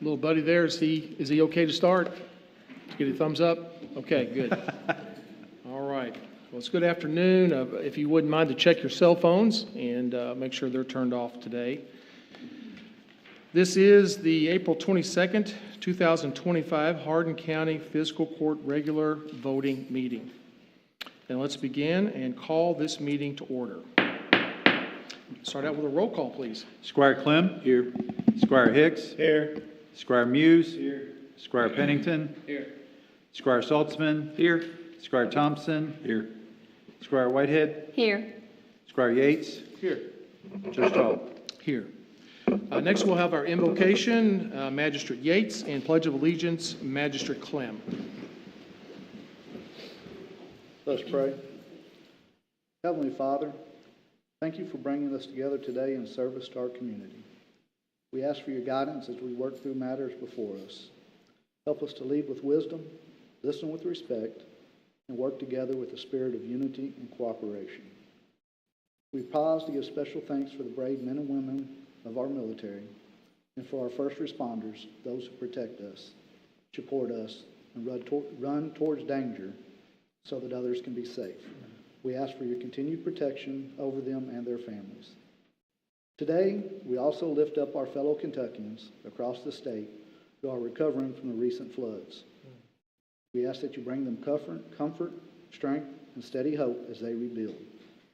Little buddy there, is he okay to start? Get a thumbs up? Okay, good. All right. Well, it's good afternoon. If you wouldn't mind to check your cell phones and make sure they're turned off today. This is the April 22nd, 2025 Hardin County Fiscal Court regular voting meeting. And let's begin and call this meeting to order. Start out with a roll call, please. Squire Clem. Here. Squire Hicks. Here. Squire Muse. Here. Squire Pennington. Here. Squire Saltzman. Here. Squire Thompson. Here. Squire Whitehead. Here. Squire Yates. Here. Judge Tall. Here. Next, we'll have our invocation, Magistrate Yates, and Pledge of Allegiance, Magistrate Clem. Let's pray. Heavenly Father, thank you for bringing us together today in service to our community. We ask for your guidance as we work through matters before us. Help us to lead with wisdom, listen with respect, and work together with a spirit of unity and cooperation. We pause to give special thanks for the brave men and women of our military and for our first responders, those who protect us, support us, and run towards danger so that others can be safe. We ask for your continued protection over them and their families. Today, we also lift up our fellow Kentuckians across the state who are recovering from the recent floods. We ask that you bring them comfort, strength, and steady hope as they rebuild.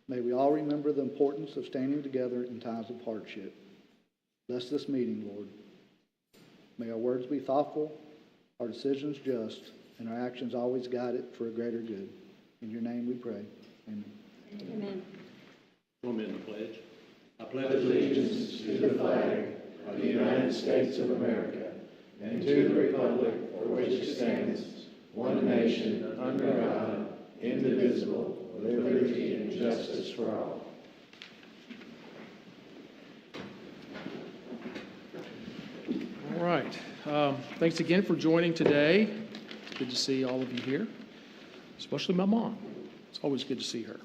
May we all remember the importance of standing together in times of hardship. Bless this meeting, Lord. May our words be thoughtful, our decisions just, and our actions always guided for a greater good. In your name we pray. Amen. Amen. Join me in the pledge. I pledge allegiance to the flag of the United States of America and to the republic for which it stands, one nation, under God, indivisible, with liberty and justice for all. All right. Thanks again for joining today. Good to see all of you here, especially my mom. It's always good to see her.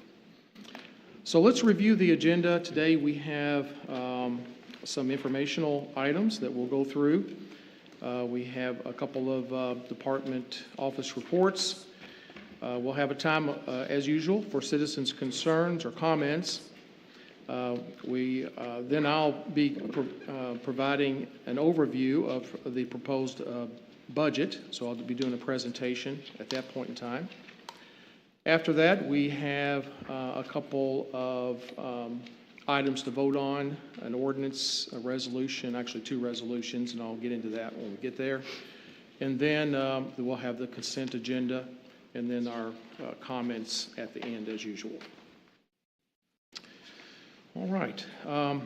So let's review the agenda. Today we have some informational items that we'll go through. We have a couple of department office reports. We'll have a time, as usual, for citizens' concerns or comments. Then I'll be providing an overview of the proposed budget, so I'll be doing a presentation at that point in time. After that, we have a couple of items to vote on, an ordinance, a resolution, actually two resolutions, and I'll get into that when we get there. And then we'll have the consent agenda, and then our comments at the end as usual. All right,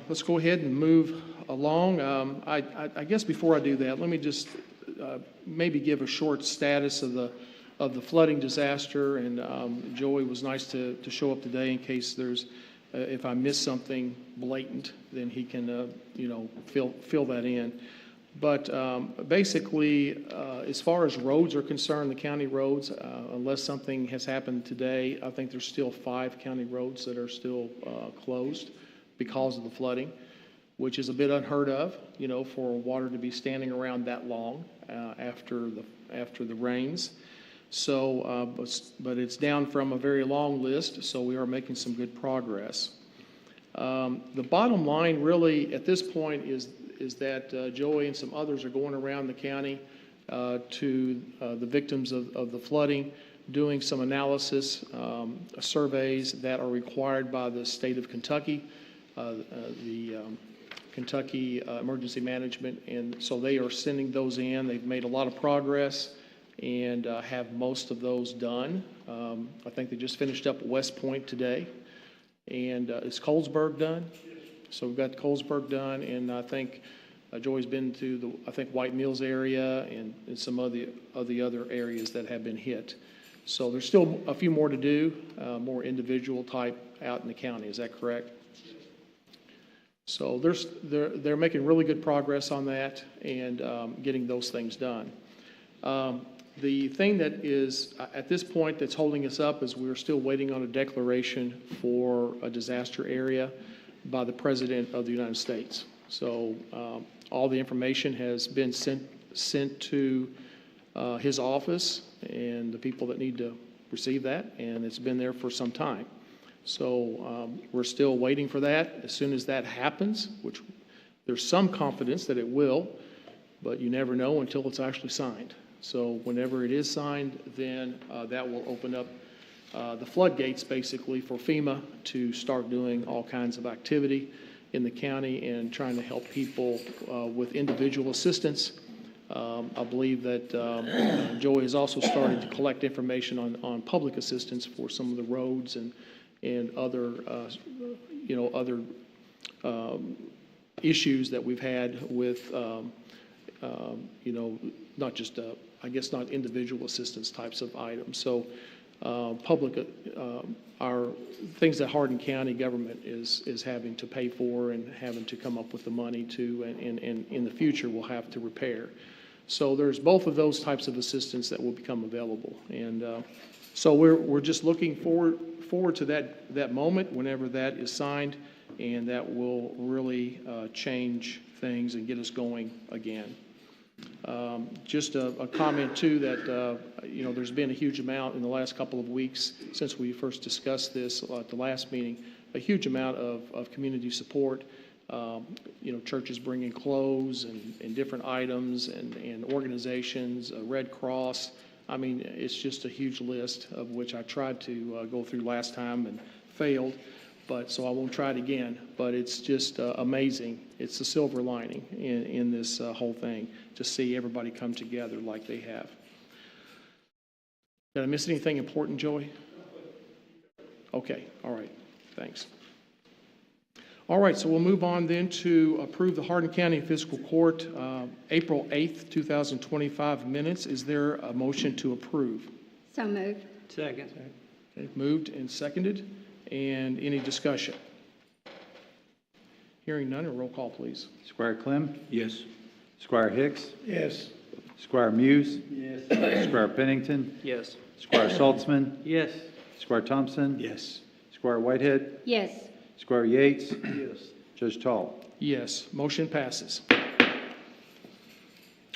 let's go ahead and move along. I guess before I do that, let me just maybe give a short status of the flooding disaster. And Joey was nice to show up today in case there's, if I miss something blatant, then he can fill that in. But basically, as far as roads are concerned, the county roads, unless something has happened today, I think there's still 5 county roads that are still closed because of the flooding, which is a bit unheard of, for water to be standing around that long after the rains. So, but it's down from a very long list, so we are making some good progress. The bottom line really at this point is that Joey and some others are going around the county to the victims of the flooding, doing some analysis, surveys that are required by the state of Kentucky, the Kentucky Emergency Management, and so they are sending those in. They've made a lot of progress and have most of those done. I think they just finished up West Point today. And is Colesburg done? So we've got Colesburg done, and I think Joey's been to the White Mills area and some of the other areas that have been hit. So there's still a few more to do, more individual type out in the county. Is that correct? So they're making really good progress on that and getting those things done. The thing that is at this point that's holding us up is we're still waiting on a declaration for a disaster area by the President of the United States. So all the information has been sent to his office and the people that need to receive that, and it's been there for some time. So we're still waiting for that. As soon as that happens, which there's some confidence that it will, but you never know until it's actually signed. So whenever it is signed, then that will open up the floodgates basically for FEMA to start doing all kinds of activity in the county and trying to help people with individual assistance. I believe that Joey has also started to collect information on public assistance for some of the roads and other, other issues that we've had with, not just, I guess not individual assistance types of items. So public, our things that Hardin County government is having to pay for and having to come up with the money to, and in the future will have to repair. So there's both of those types of assistance that will become available. And so we're just looking forward to that moment whenever that is signed, and that will really change things and get us going again. Just a comment too that there's been a huge amount in the last couple of weeks since we first discussed this at the last meeting, a huge amount of community support. Churches bringing clothes and different items and organizations, Red Cross. I mean, it's just a huge list of which I tried to go through last time and failed. But so I won't try it again. But it's just amazing. It's the silver lining in this whole thing to see everybody come together like they have. Did I miss anything important, Joey? Okay. All right. Thanks. All right. So we'll move on then to approve the Hardin County Fiscal Court April 8th, 2025 minutes. Is there a motion to approve? So moved. Second. Okay. Moved and seconded. And any discussion? Hearing none, a roll call, please. Squire Clem? Yes. Squire Hicks? Yes. Squire Muse? Yes. Squire Pennington? Yes. Squire Saltzman? Yes. Squire Thompson? Yes. Squire Whitehead? Yes. Squire Yates? Yes. Judge Tall? Yes, motion passes.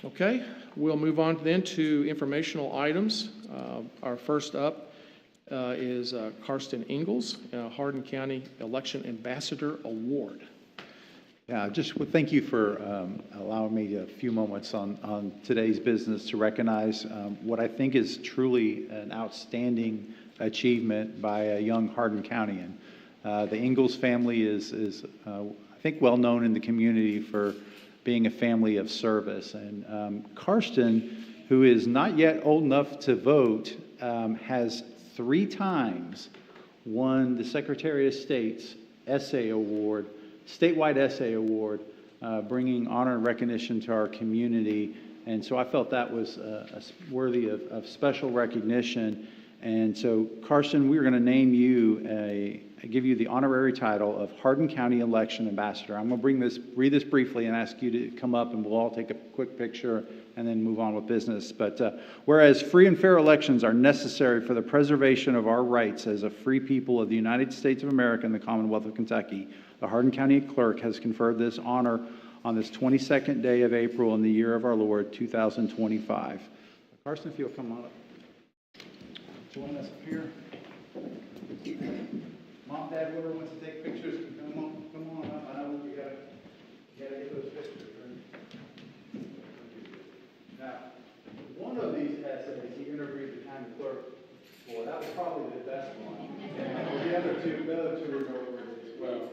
Okay, we'll move on then to informational items. Our first up is Karsten Ingalls, Hardin County Election Ambassador Award. Yeah, thank you for allowing me a few moments on today's business to recognize what I think is truly an outstanding achievement by a young Hardin Countian. The Ingalls family is I think, well known in the community for being a family of service. And Karsten, who is not yet old enough to vote, has 3 times won the Secretary of State's Essay Award, statewide Essay Award, bringing honor and recognition to our community. And so I felt that was worthy of special recognition. And so, Karsten, we're going to name you give you the honorary title of Hardin County Election Ambassador. I'm going to read this briefly and ask you to come up, and we'll all take a quick picture and then move on with business. But whereas free and fair elections are necessary for the preservation of our rights as a free people of the United States of America and the Commonwealth of Kentucky, the Hardin County Clerk has conferred this honor on this 22nd day of April in the year of our Lord, 2025. Karsten, if you'll come on up. Join us up here. Mom, Dad, whoever wants to take pictures, come on up. I know we gotta get those pictures. Right? Now, one of these essays he interviewed the county clerk for. That was probably the best one. And the other two were noteworthy as well.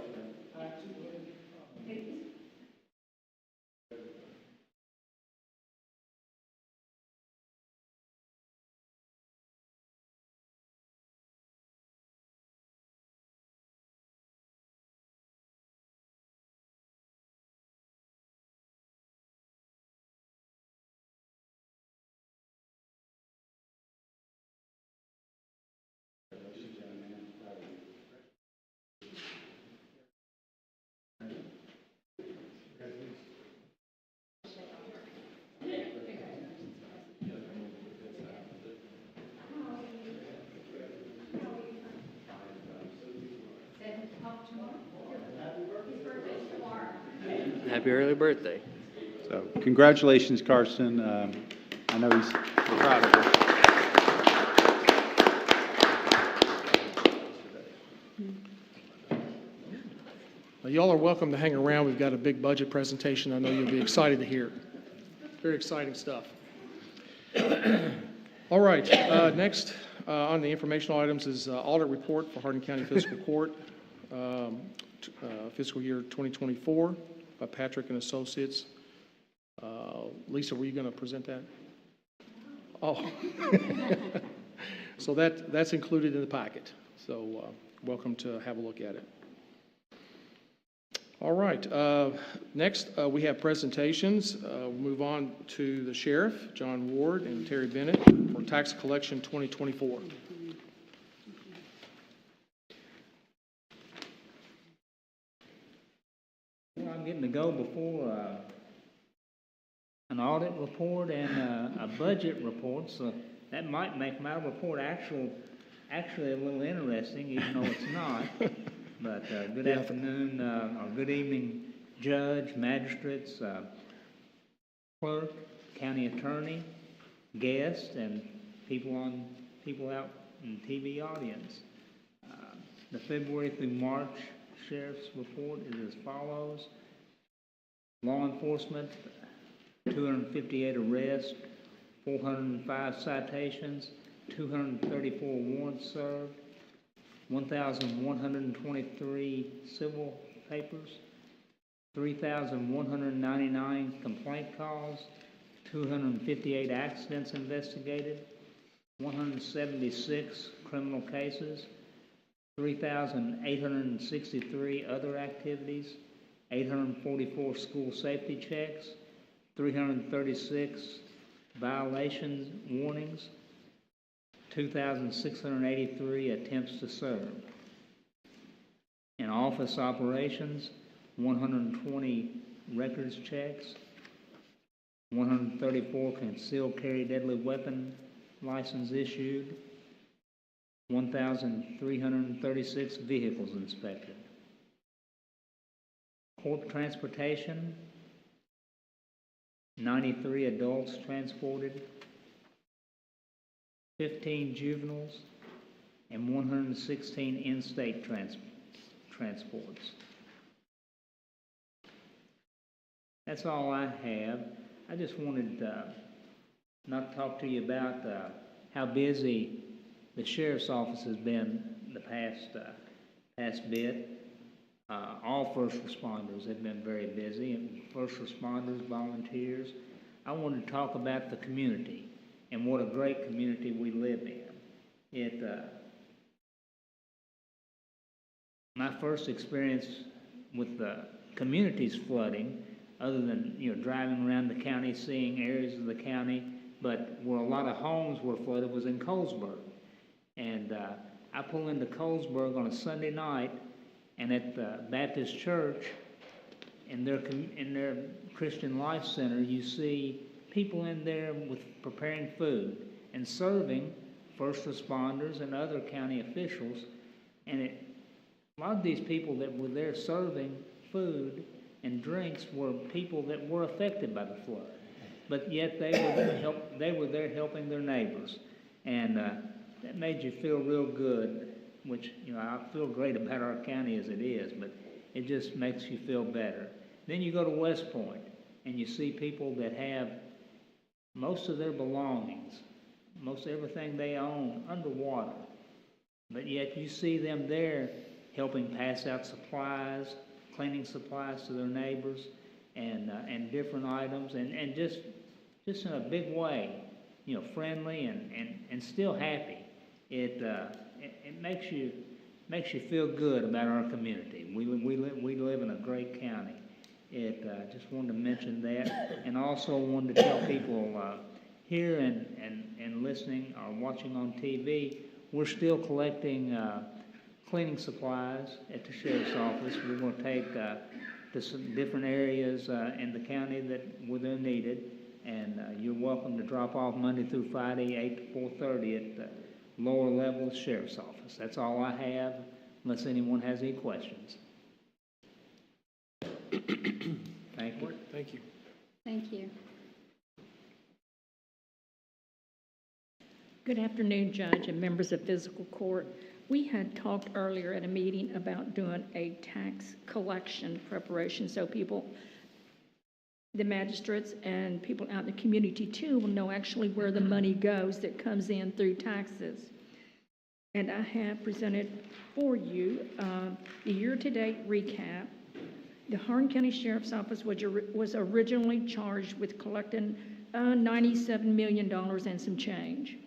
Happy early birthday. So congratulations, Carson. I know we're proud of you. Well, y'all are welcome to hang around. We've got a big budget presentation. I know you'll be excited to hear. Very exciting stuff. All right, next on the informational items is audit report for Hardin County Fiscal Court, fiscal year 2024 by Patrick and Associates. Lisa, were you going to present that? Oh, so that's included in the packet. So welcome to have a look at it. All right, next we have presentations. We'll move on to the Sheriff, John Ward and Teri Bennett for Tax Collection 2024. Well, I'm getting to go before an audit report and a budget report, so that might make my report actually a little interesting, even though it's not. But good afternoon, or good evening, Judge, Magistrates, Clerk, County Attorney, guests, and people out in the TV audience. The February through March Sheriff's report is as follows. Law enforcement, 258 arrests, 405 citations, 234 warrants served, 1,123 civil papers, 3,199 complaint calls, 258 accidents investigated, 176 criminal cases, 3,863 other activities, 844 school safety checks, 336 violations warnings, 2,683 attempts to serve. In office operations, 120 records checks, 134 concealed carry deadly weapon license issued, 1,336 vehicles inspected. Court transportation, 93 adults transported, 15 juveniles, and 116 in-state transports. That's all I have. I just wanted not to talk to you about how busy the Sheriff's Office has been the past bit. All first responders have been very busy, and first responders, volunteers. I wanted to talk about the community and what a great community we live in. My first experience with the community's flooding, other than driving around the county, seeing areas of the county, but where a lot of homes were flooded was in Colesburg. And I pull into Colesburg on a Sunday night, and at the Baptist Church, in their Christian Life Center, you see people in there preparing food and serving first responders and other county officials. And a lot of these people that were there serving food and drinks were people that were affected by the flood, but yet they were there helping their neighbors, and that made you feel real good. Which I feel great about our county as it is, but it just makes you feel better. Then you go to West Point, and you see people that have most of their belongings, most everything they own underwater, but yet you see them there helping pass out supplies, cleaning supplies to their neighbors, and different items, and just in a big way, friendly and still happy. It makes you feel good about our community. We live in a great county. Just wanted to mention that, and also wanted to tell people here and listening or watching on TV, we're still collecting cleaning supplies at the Sheriff's Office. We're going to take to some different areas in the county where they're needed, and you're welcome to drop off Monday through Friday, 8 to 4:30 at the lower level Sheriff's Office. That's all I have, unless anyone has any questions. Thank All you. right, thank you. Thank you. Good afternoon, Judge and members of Fiscal Court. We had talked earlier at a meeting about doing a tax collection preparation so people, the magistrates and people out in the community too, will know actually where the money goes that comes in through taxes. And I have presented for you the year-to-date recap. The Hardin County Sheriff's Office was originally charged with collecting $97 million and some change.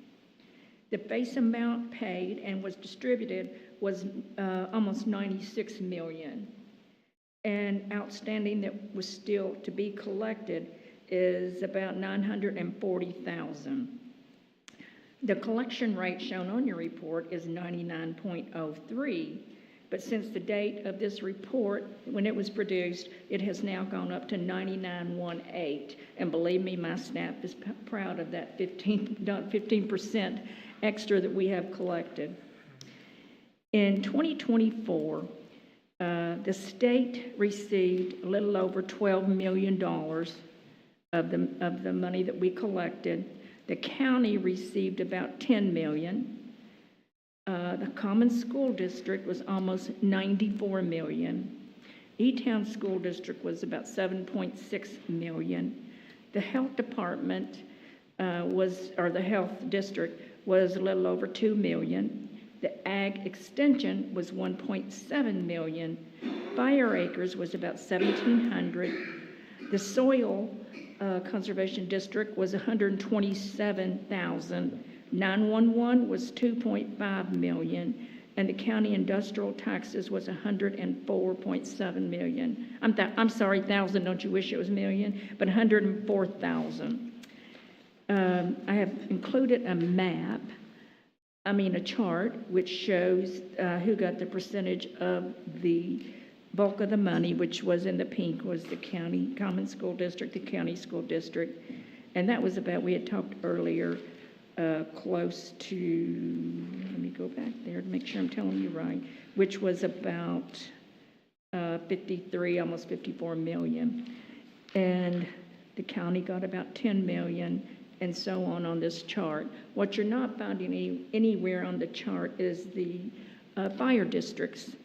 The face amount paid and was distributed was almost $96 million. And outstanding that was still to be collected is about $940,000. The collection rate shown on your report is 99.03, but since the date of this report, when it was produced, it has now gone up to 99.18. And believe me, my staff is proud of that 15% extra that we have collected. In 2024, the state received a little over $12 million of the money that we collected. The county received about $10 million. The common school district was almost $94 million. E-Town School District was about $7.6 million. The health department the health district was a little over $2 million. The ag extension was $1.7 million. Fire acres was about 1,700. The soil conservation district was 127,000. 911 was 2.5 million, and the county industrial taxes was 104.7 million. I'm sorry, thousand. Don't you wish it was million? But 104,000. I have included a chart which shows who got the percentage of the bulk of the money, which was in the pink, was the county common school district, the county school district. And that was about, we had talked earlier, close to, let me go back there to make sure I'm telling you right, which was about 53, almost 54 million. And the county got about 10 million, and so on this chart. What you're not finding anywhere on the chart is the fire districts.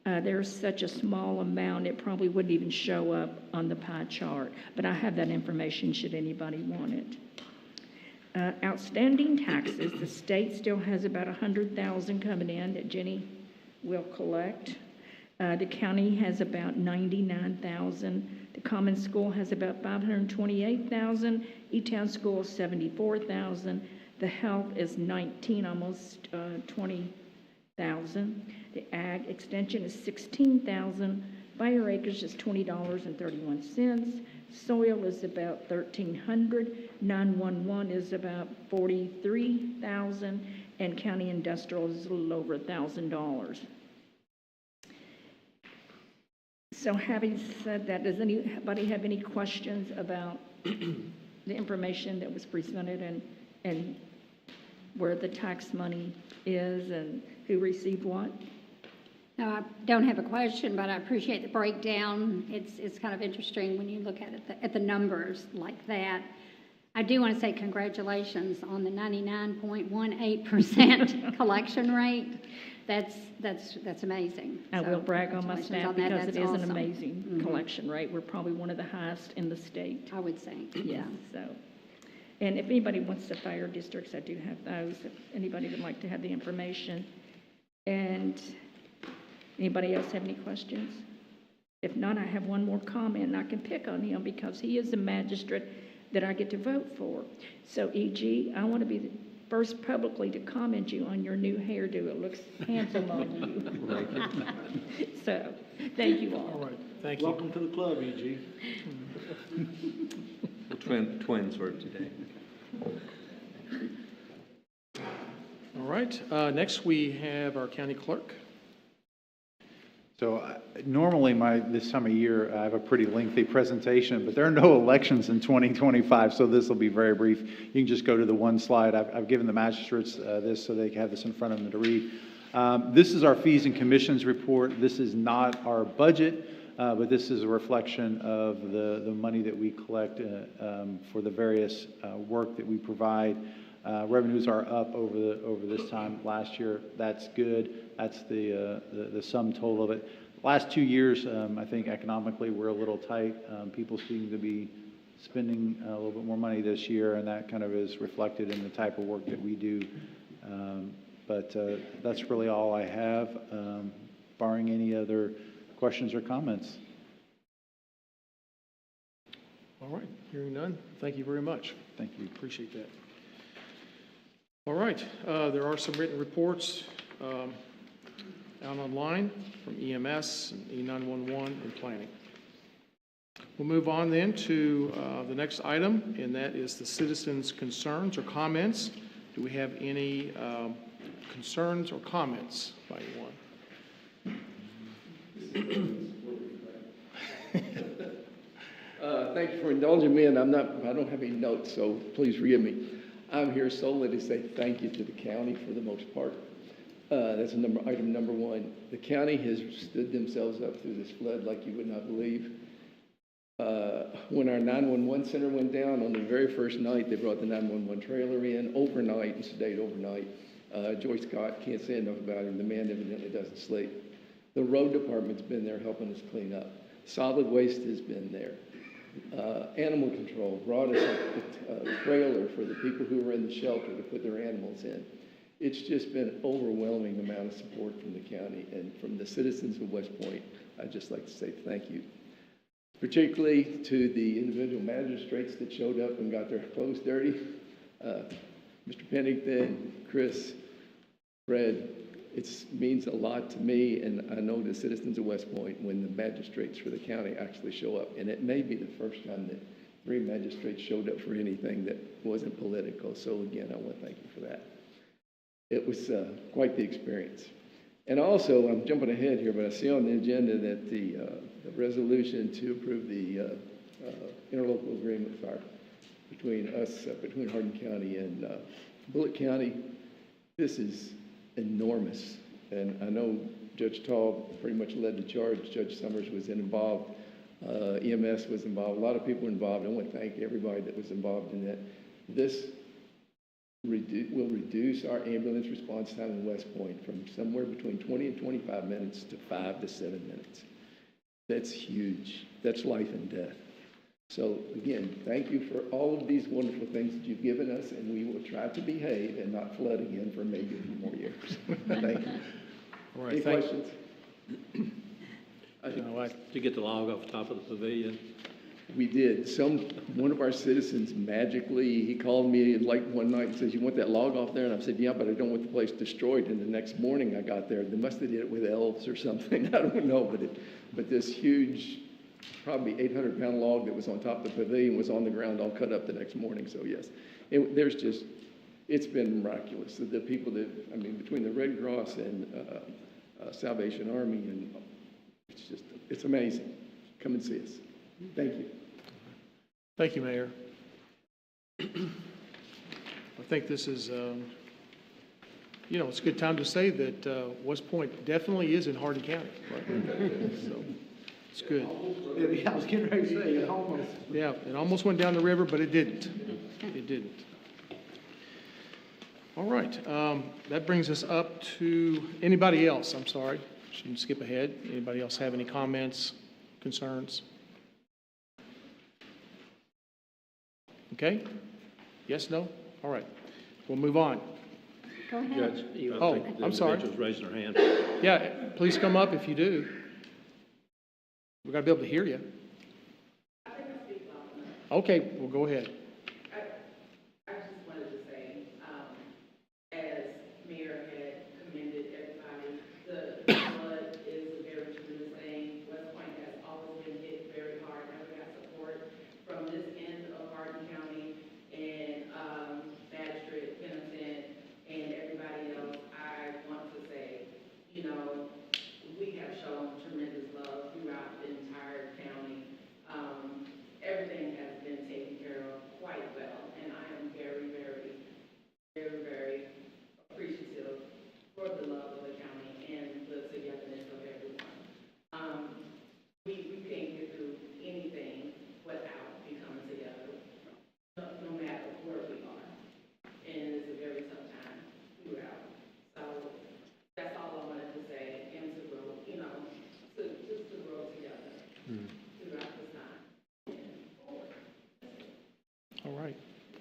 There's such a small amount, it probably wouldn't even show up on the pie chart, but I have that information should anybody want it. Outstanding taxes, the state still has about 100,000 coming in that Jenny will collect. The county has about 99,000. The common school has about 528,000. E-Town School 74,000. The health is 19, almost 20,000. The ag extension is 16,000. Fire acres is $20.31. Soil is about 1,300. 911 is about 43,000, and county industrial is a little over $1,000. So having said that, does anybody have any questions about the information that was presented and where the tax money is and who received what? No, I don't have a question, but I appreciate the breakdown. It's kind of interesting when you look at the numbers like that. I do want to say congratulations on the 99.18% collection rate. That's amazing. I will brag on my staff because it is an awesome. amazing collection rate. We're probably one of the highest in the state. I would say. Yeah, so. And if anybody wants the fire districts, I do have those, if anybody would like to have the information. And anybody else have any questions? If not, I have one more comment, and I can pick on him because he is the magistrate that I get to vote for. So, E.G., I want to be the first publicly to comment you on your new hairdo. It looks handsome on you. So, thank you all. All right, thank you. Welcome to the club, E.G. Twins were today. All right, next we have our county clerk. So normally this time of year, I have a pretty lengthy presentation, but there are no elections in 2025, so this will be very brief. You can just go to the one slide. I've given the magistrates this so they can have this in front of them to read. This is our fees and commissions report. This is not our budget. but this is a reflection of the money that we collect for the various work that we provide. Revenues are up over this time last year. That's good. That's the sum total of it. Last 2 years, I think economically we're a little tight. People seem to be spending a little bit more money this year, and that kind of is reflected in the type of work that we do. But that's really all I have, barring any other questions or comments. All right, hearing none, thank you very much. Thank you. Appreciate that. All right, there are some written reports out online from EMS and E911 and planning. We'll move on then to the next item, and that is the citizens' concerns or comments. Do we have any concerns or comments by anyone? Thank you for indulging me, and I don't have any notes, so please forgive me. I'm here solely to say thank you to the county for the most part. That's item number one. The county has stood themselves up through this flood like you would not believe. When our 911 center went down on the very first night, they brought the 911 trailer in overnight and stayed overnight. Joyce Scott, can't say enough about him. The man evidently doesn't sleep. The road department's been there helping us clean up. Solid waste has been there. Animal control brought us a trailer for the people who were in the shelter to put their animals in. It's just been an overwhelming amount of support from the county and from the citizens of West Point. I'd just like to say thank you, particularly to the individual magistrates that showed up and got their clothes dirty. Mr. Pennington, Chris, Fred, it means a lot to me, and I know the citizens of West Point when the magistrates for the county actually show up. And it may be the first time that 3 magistrates showed up for anything that wasn't political. So again, I want to thank you for that. It was quite the experience. And also, I'm jumping ahead here, but I see on the agenda that the resolution to approve the interlocal agreement between Hardin County and Bullitt County, this is enormous. And I know Judge Tall pretty much led the charge. Judge Summers was involved. EMS was involved. A lot of people were involved. I want to thank everybody that was involved in that. This will reduce our ambulance response time in West Point from somewhere between 20 and 25 minutes to 5 to 7 minutes. That's huge. That's life and death. So again, thank you for all of these wonderful things that you've given us, and we will try to behave and not flood again for maybe a few more years. Thank you. All right, any questions? Did you get the log off the top of the pavilion? We did. One of our citizens magically, he called me like one night and says, "You want that log off there?" And I said, "Yeah, but I don't want the place destroyed." And the next morning I got there. They must have did it with elves or something. I don't know, but this huge, probably 800-pound log that was on top of the pavilion was on the ground all cut up the next morning. So yes, it's been miraculous. The people between the Red Cross and Salvation Army, and it's amazing. Come and see us. Thank you. Thank you, Mayor. I think this is, it's a good time to say that West Point definitely is in Hardin County. Right? So it's good. I was getting ready to say, it almost. Yeah, it almost went down the river, but it didn't. It didn't. All right. That brings us up to anybody else. I'm sorry. Shouldn't skip ahead. Anybody else have any comments, concerns? Okay? Yes, no? All right. We'll move on. Go ahead. Judge, I'm sorry. The individual's raising her hand. Yeah, please come up if you do. We've got to be able to hear you. Okay, well, go ahead. I just wanted to say, as Mayor had commended everybody, the flood is a very tremendous thing. West Point has always been hit very hard. Never got support from this end of Hardin County and Magistrate Pennington and everybody else. I want to say, we have shown tremendous love throughout the entire county. Everything has been taken care of quite well, and I am very, very, very, very appreciative for the love of the county and the togetherness of everyone. We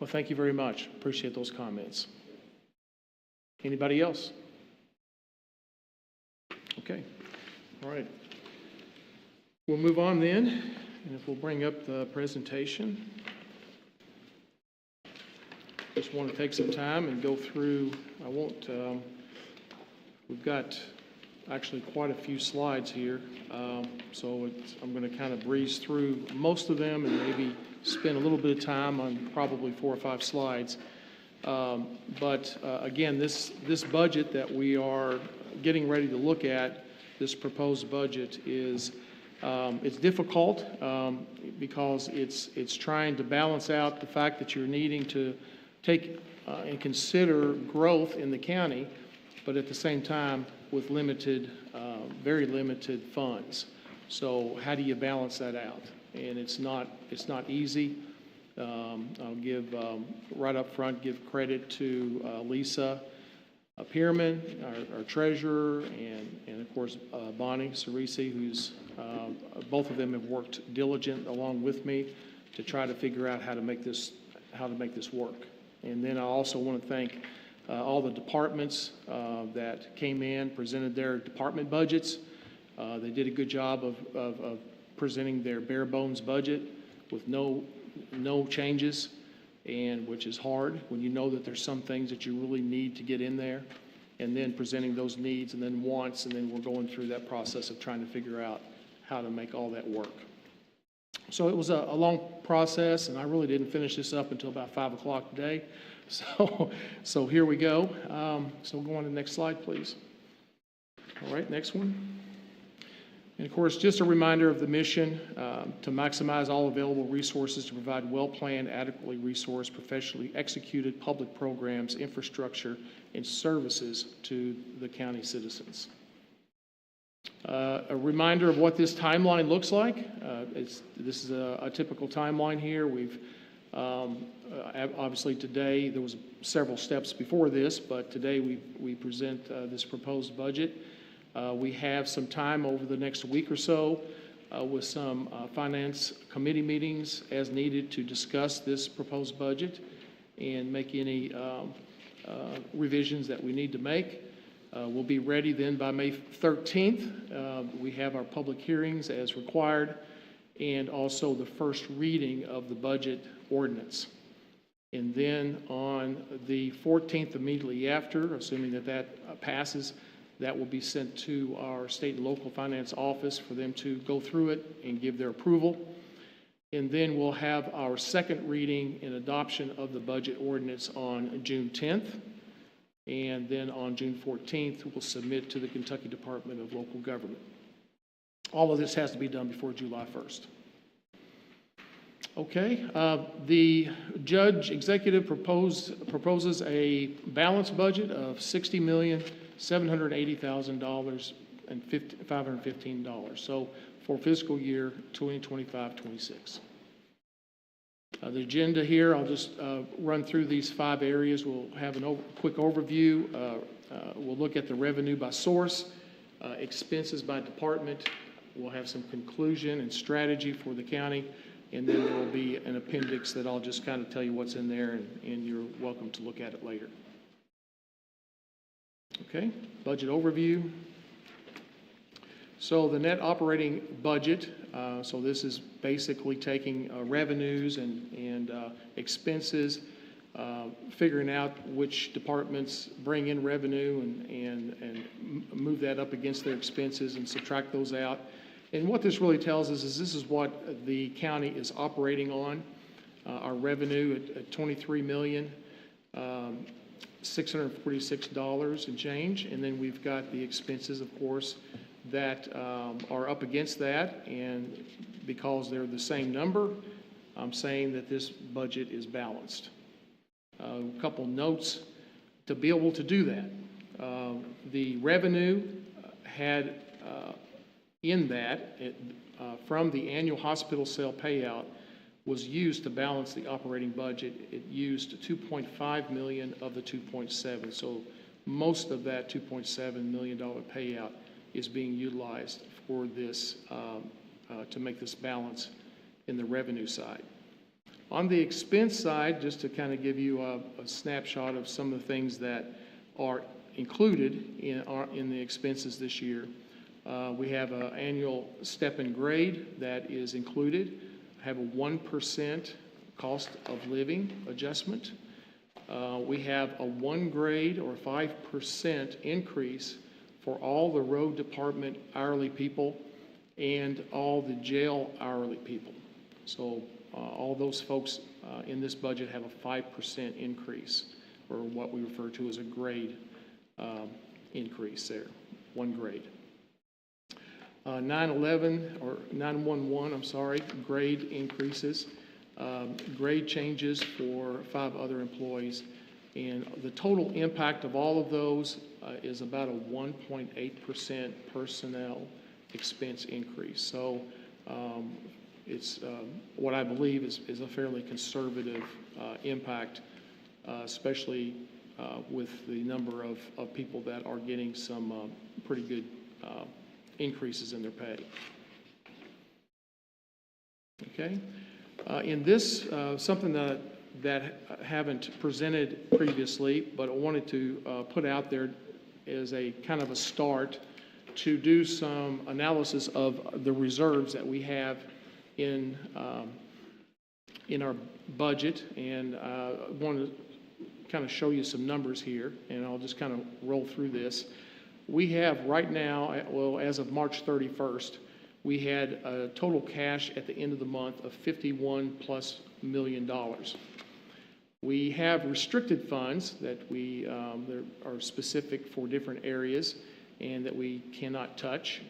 thank you very much. Appreciate those comments. Anybody else? Okay. All right. We'll move on then, and if we'll bring up the presentation. Just want to take some time and go through, I won't, we've got actually quite a few slides here, so I'm going to kind of breeze through most of them and maybe spend a little bit of time on probably 4 or 5 slides. But again, this budget that we are getting ready to look at, this proposed budget, is it's difficult because it's trying to balance out the fact that you're needing to take and consider growth in the county, but at the same time with limited, very limited funds. So how do you balance that out? And it's not easy. I'll give right up front give credit to Lisa Pierman, our treasurer, and of course Bonnie Cerisi, who's both of them have worked diligent along with me to try to figure out how to make this work. And then I also want to thank all the departments that came in, presented their department budgets. They did a good job of presenting their bare bones budget with no changes, and which is hard when you know that there's some things that you really need to get in there, and then presenting those needs and then wants, and then we're going through that process of trying to figure out how to make all that work. So it was a long process, and I really didn't finish this up until about 5 o'clock today. So here we go. So go on to the next slide, please. All right, next one. And of course, just a reminder of the mission to maximize all available resources to provide well-planned, adequately resourced, professionally executed public programs, infrastructure, and services to the county citizens. A reminder of what this timeline looks like. This is a typical timeline here. We've obviously today, there was several steps before this, but today we present this proposed budget. We have some time over the next week or so with some finance committee meetings as needed to discuss this proposed budget and make any revisions that we need to make. We'll be ready then by May 13th. We have our public hearings as required, and also the first reading of the budget ordinance. And then on the 14th, immediately after, assuming that passes, that will be sent to our state and local finance office for them to go through it and give their approval. And then we'll have our second reading and adoption of the budget ordinance on June 10th. And then on June 14th, we'll submit to the Kentucky Department of Local Government. All of this has to be done before July 1st. Okay, the judge executive proposes a balanced budget of $60,780,000 and $515. So for fiscal year 2025-26. The agenda here, I'll just run through these 5 areas. We'll have a quick overview. We'll look at the revenue by source, expenses by department. We'll have some conclusion and strategy for the county, and then there will be an appendix that I'll just kind of tell you what's in there, and you're welcome to look at it later. Okay, budget overview. So the net operating budget, so this is basically taking revenues and expenses, figuring out which departments bring in revenue and move that up against their expenses and subtract those out. And what this really tells us is this is what the county is operating on. Our revenue at $23,646 and change, and then we've got the expenses, of course, that are up against that, and because they're the same number, I'm saying that this budget is balanced. A couple notes to be able to do that. The revenue had in that, from the annual hospital sale payout, was used to balance the operating budget. It used $2.5 million of the 2.7, so most of that $2.7 million payout is being utilized for this, to make this balance in the revenue side. On the expense side, just to kind of give you a snapshot of some of the things that are included in the expenses this year, we have an annual step and grade that is included. Have a 1% cost of living adjustment. We have a 1 grade or 5% increase for all the road department hourly people and all the jail hourly people. So all those folks in this budget have a 5% increase, or what we refer to as a grade increase there, 1 grade. 911 or 911, I'm sorry, grade increases, grade changes for 5 other employees, and the total impact of all of those is about a 1.8% personnel expense increase. So it's what I believe is a fairly conservative impact, especially with the number of people that are getting some pretty good increases in their pay. Okay. In this, something that I haven't presented previously, but I wanted to put out there as a kind of a start to do some analysis of the reserves that we have in our budget, and I want to kind of show you some numbers here, and I'll just kind of roll through this. We have right now, well, as of March 31st, we had a total cash at the end of the month of $51+ million. We have restricted funds that that are specific for different areas and that we cannot touch,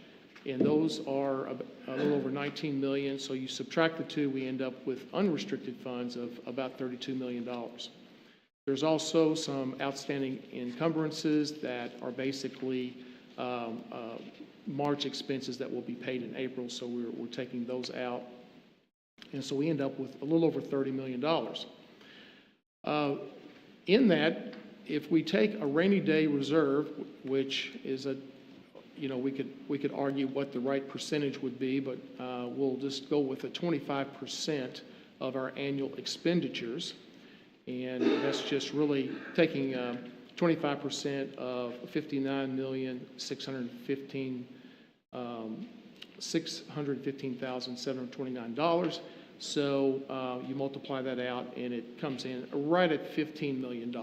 and those are a little over 19 million. So you subtract the two, we end up with unrestricted funds of about $32 million. There's also some outstanding encumbrances that are basically March expenses that will be paid in April, so we're taking those out. And so we end up with a little over $30 million. In that, if we take a rainy day reserve, which is we could argue what the right percentage would be, but we'll just go with a 25% of our annual expenditures. And that's just really taking 25% of $615,729. So you multiply that out, and it comes in right at $15 million.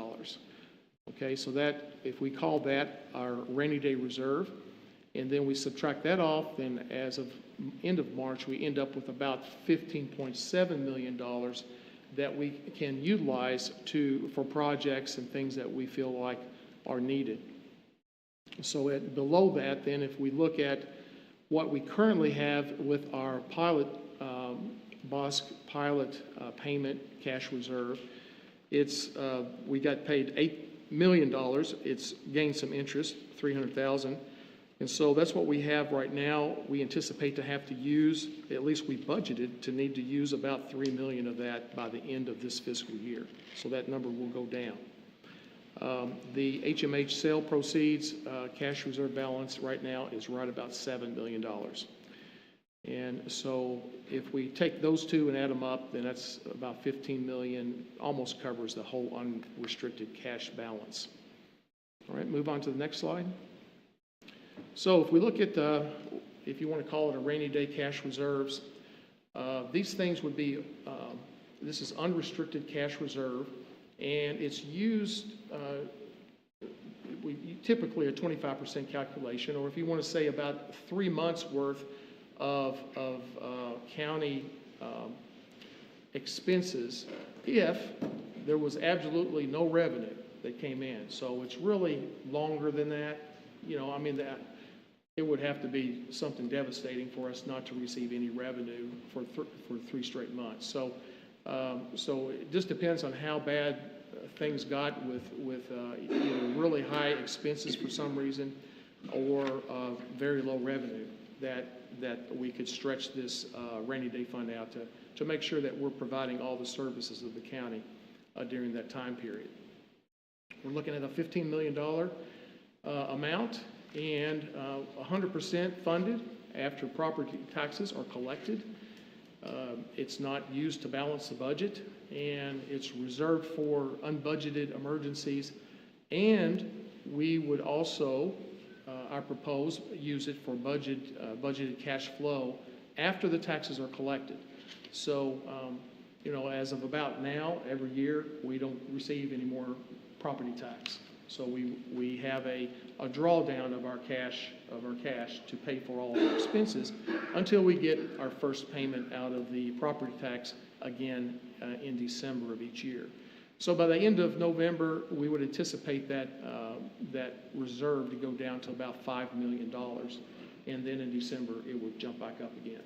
Okay, so that, if we call that our rainy day reserve, and then we subtract that off, then as of end of March, we end up with about $15.7 million that we can utilize for projects and things that we feel like are needed. So below that, then, if we look at what we currently have with our pilot, BOSC pilot payment cash reserve, we got paid $8 million. It's gained some interest, $300,000. And so that's what we have right now. We anticipate to have to use, at least we budgeted to need to use about $3 million of that by the end of this fiscal year. So that number will go down. The HMH sale proceeds cash reserve balance right now is right about $7 million. And so if we take those two and add them up, then that's about $15 million, almost covers the whole unrestricted cash balance. All right, move on to the next slide. So if we look at, if you want to call it a rainy day cash reserves, these things would be, this is unrestricted cash reserve, and it's used, typically a 25% calculation, or if you want to say about 3 months worth of county expenses if there was absolutely no revenue that came in. So it's really longer than that. I mean, that it would have to be something devastating for us not to receive any revenue for 3 straight months. So it just depends on how bad things got with either really high expenses for some reason or very low revenue that we could stretch this rainy day fund out to make sure that we're providing all the services of the county during that time period. We're looking at a $15 million amount, and 100% funded after property taxes are collected. It's not used to balance the budget, and it's reserved for unbudgeted emergencies. And we would also, I propose, use it for budgeted cash flow after the taxes are collected. So, you know, as of about now, every year, we don't receive any more property tax. So we have a drawdown of our cash to pay for all of our expenses until we get our first payment out of the property tax again in December of each year. So by the end of November, we would anticipate that reserve to go down to about $5 million, and then in December it would jump back up again.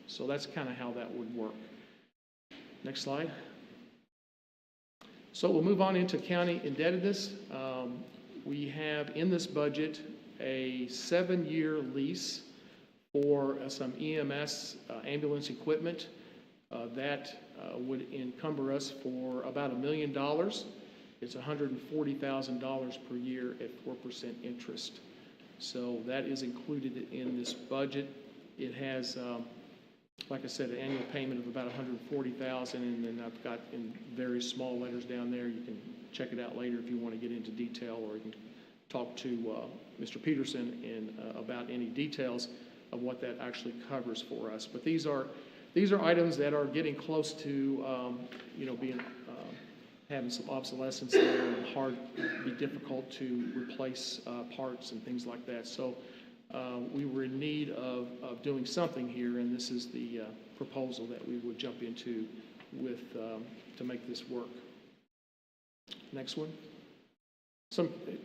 So that's kind of how that would work. Next slide. So we'll move on into county indebtedness. We have in this budget a 7-year lease for some EMS ambulance equipment that would encumber us for about $1 million. It's $140,000 per year at 4% interest. So that is included in this budget. It has, like I said, an annual payment of about $140,000, and then I've got in very small letters down there. You can check it out later if you want to get into detail, or you can talk to Mr. Peterson about any details of what that actually covers for us. But these are items that are getting close to you know, being having some obsolescence there, and be difficult to replace parts and things like that. So we were in need of doing something here, and this is the proposal that we would jump into with to make this work. Next one.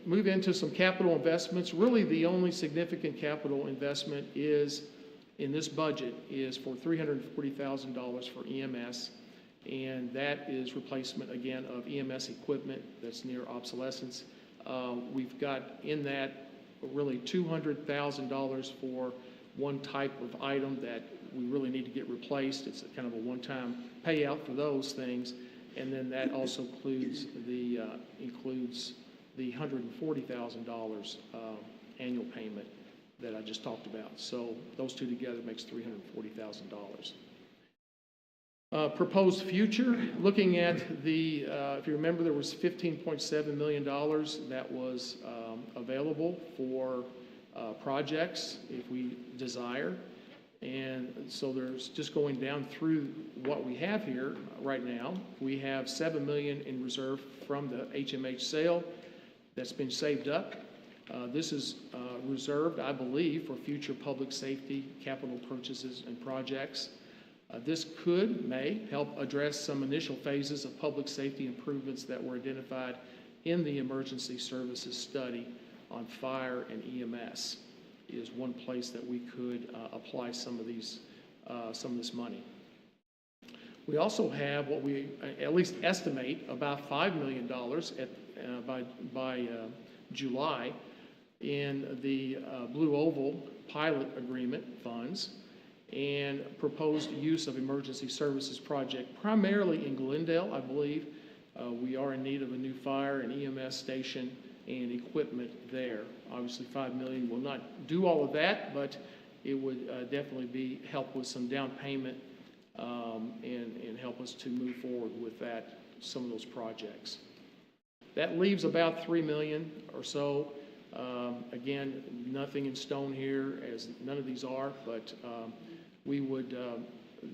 Move into some capital investments. Really, the only significant capital investment is in this budget is for $340,000 for EMS, and that is replacement again of EMS equipment that's near obsolescence. We've got in that really $200,000 for one type of item that we really need to get replaced. It's kind of a one-time payout for those things, and then that also includes the $140,000 annual payment that I just talked about. So those two together makes $340,000. Proposed future, looking at the, if you remember, there was $15.7 million that was available for projects if we desire. And so there's just going down through what we have here right now. We have $7 million in reserve from the HMH sale that's been saved up. This is reserved, I believe, for future public safety capital purchases and projects. This may help address some initial phases of public safety improvements that were identified in the emergency services study on fire and EMS. Is one place that we could apply some of this money. We also have what we at least estimate about $5 million by July in the Blue Oval pilot agreement funds and proposed use of emergency services project, primarily in Glendale, I believe. We are in need of a new fire and EMS station and equipment there. Obviously, $5 million will not do all of that, but it would definitely help with some down payment and help us to move forward with some of those projects. That leaves about $3 million or so. Again, nothing in stone here, as none of these are, but we would,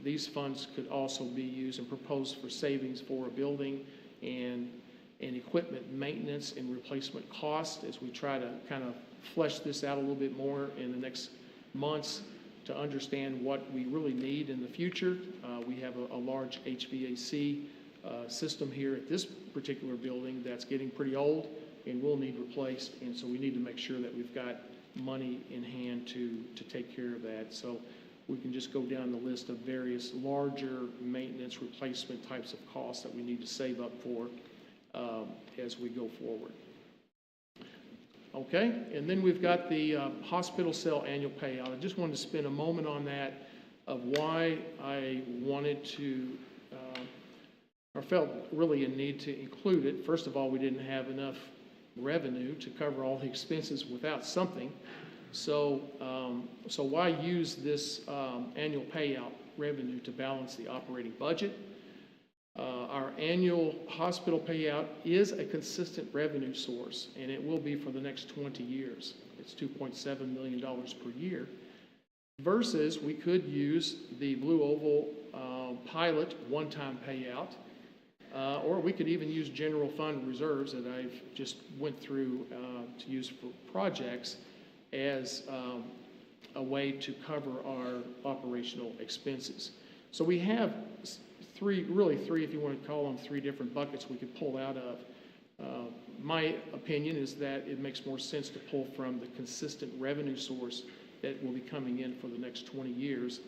these funds could also be used and proposed for savings for a building and equipment maintenance and replacement cost as we try to kind of flesh this out a little bit more in the next months to understand what we really need in the future. We have a large HVAC system here at this particular building that's getting pretty old and will need replaced, and so we need to make sure that we've got money in hand to take care of that. So we can just go down the list of various larger maintenance replacement types of costs that we need to save up for as we go forward. Okay, and then we've got the hospital cell annual payout. I just wanted to spend a moment on that, of why I wanted to, or felt really a need to include it. First of all, we didn't have enough revenue to cover all the expenses without something. So why use this annual payout revenue to balance the operating budget. Our annual hospital payout is a consistent revenue source, and it will be for the next 20 years. It's $2.7 million per year, versus we could use the Blue Oval pilot one-time payout, or we could even use general fund reserves that I've just went through to use for projects as a way to cover our operational expenses. So we have three, if you want to call them three different buckets we could pull out of. My opinion is that it makes more sense to pull from the consistent revenue source that will be coming in for the next 20 years.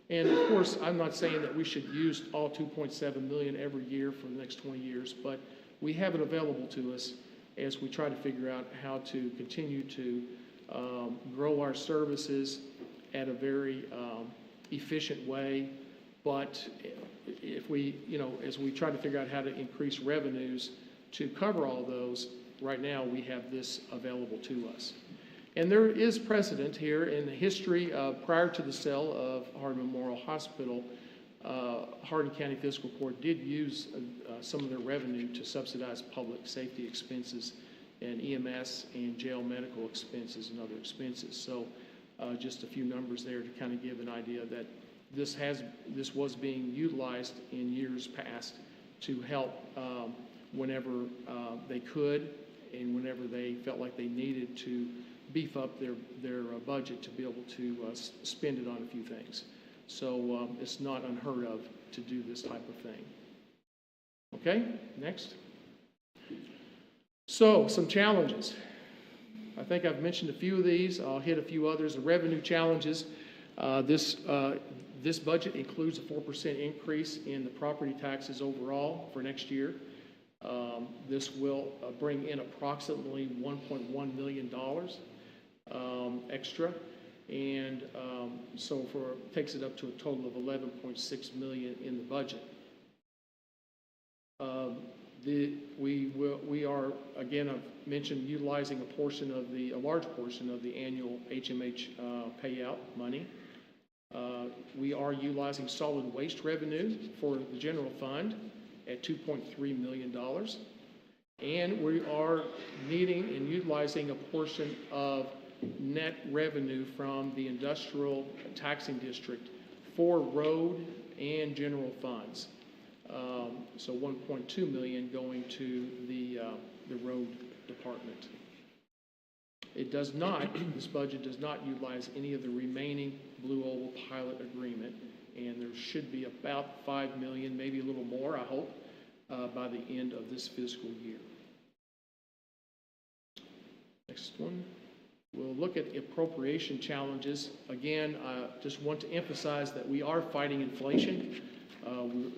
And of course, I'm not saying that we should use all 2.7 million every year for the next 20 years, but we have it available to us as we try to figure out how to continue to grow our services at a very efficient way. But if we, as we try to figure out how to increase revenues to cover all those, right now we have this available to us. And there is precedent here in the history prior to the sale of Hardin Memorial Hospital. Hardin County Fiscal Court did use some of their revenue to subsidize public safety expenses and EMS and jail medical expenses and other expenses. So just a few numbers there to kind of give an idea that this was being utilized in years past to help whenever they could and whenever they felt like they needed to beef up their budget to be able to spend it on a few things. So it's not unheard of to do this type of thing. Okay, next. So some challenges. I think I've mentioned a few of these. I'll hit a few others. The revenue challenges. This budget includes a 4% increase in the property taxes overall for next year. This will bring in approximately $1.1 million extra, and so takes it up to a total of $11.6 million in the budget. We are, again, I've mentioned utilizing a large portion of the annual HMH payout money. We are utilizing solid waste revenue for the general fund at $2.3 million. And we are needing and utilizing a portion of net revenue from the industrial taxing district for road and general funds. So $1.2 million going to the road department. It does not, this budget does not utilize any of the remaining Blue Oval pilot agreement, and there should be about $5 million, maybe a little more, I hope, by the end of this fiscal year. Next one. We'll look at appropriation challenges. Again, I just want to emphasize that we are fighting inflation.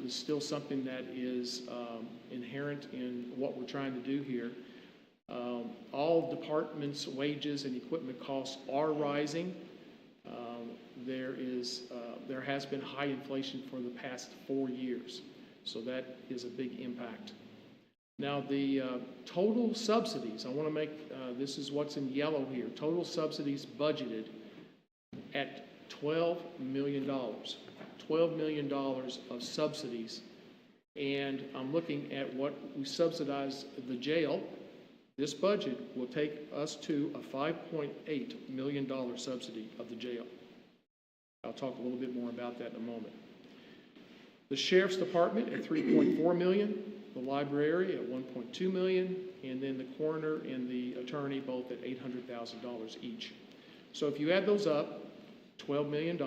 It's still something that is inherent in what we're trying to do here. All departments' wages and equipment costs are rising. There has been high inflation for the past 4 years, so that is a big impact. Now, the total subsidies, I want to make, this is what's in yellow here, total subsidies budgeted at $12 million. $12 million of subsidies, and I'm looking at what we subsidize the jail. This budget will take us to a $5.8 million subsidy of the jail. I'll talk a little bit more about that in a moment. The Sheriff's Department at $3.4 million, the library at $1.2 million, and then the coroner and the attorney both at $800,000 each. So if you add those up, $12 million.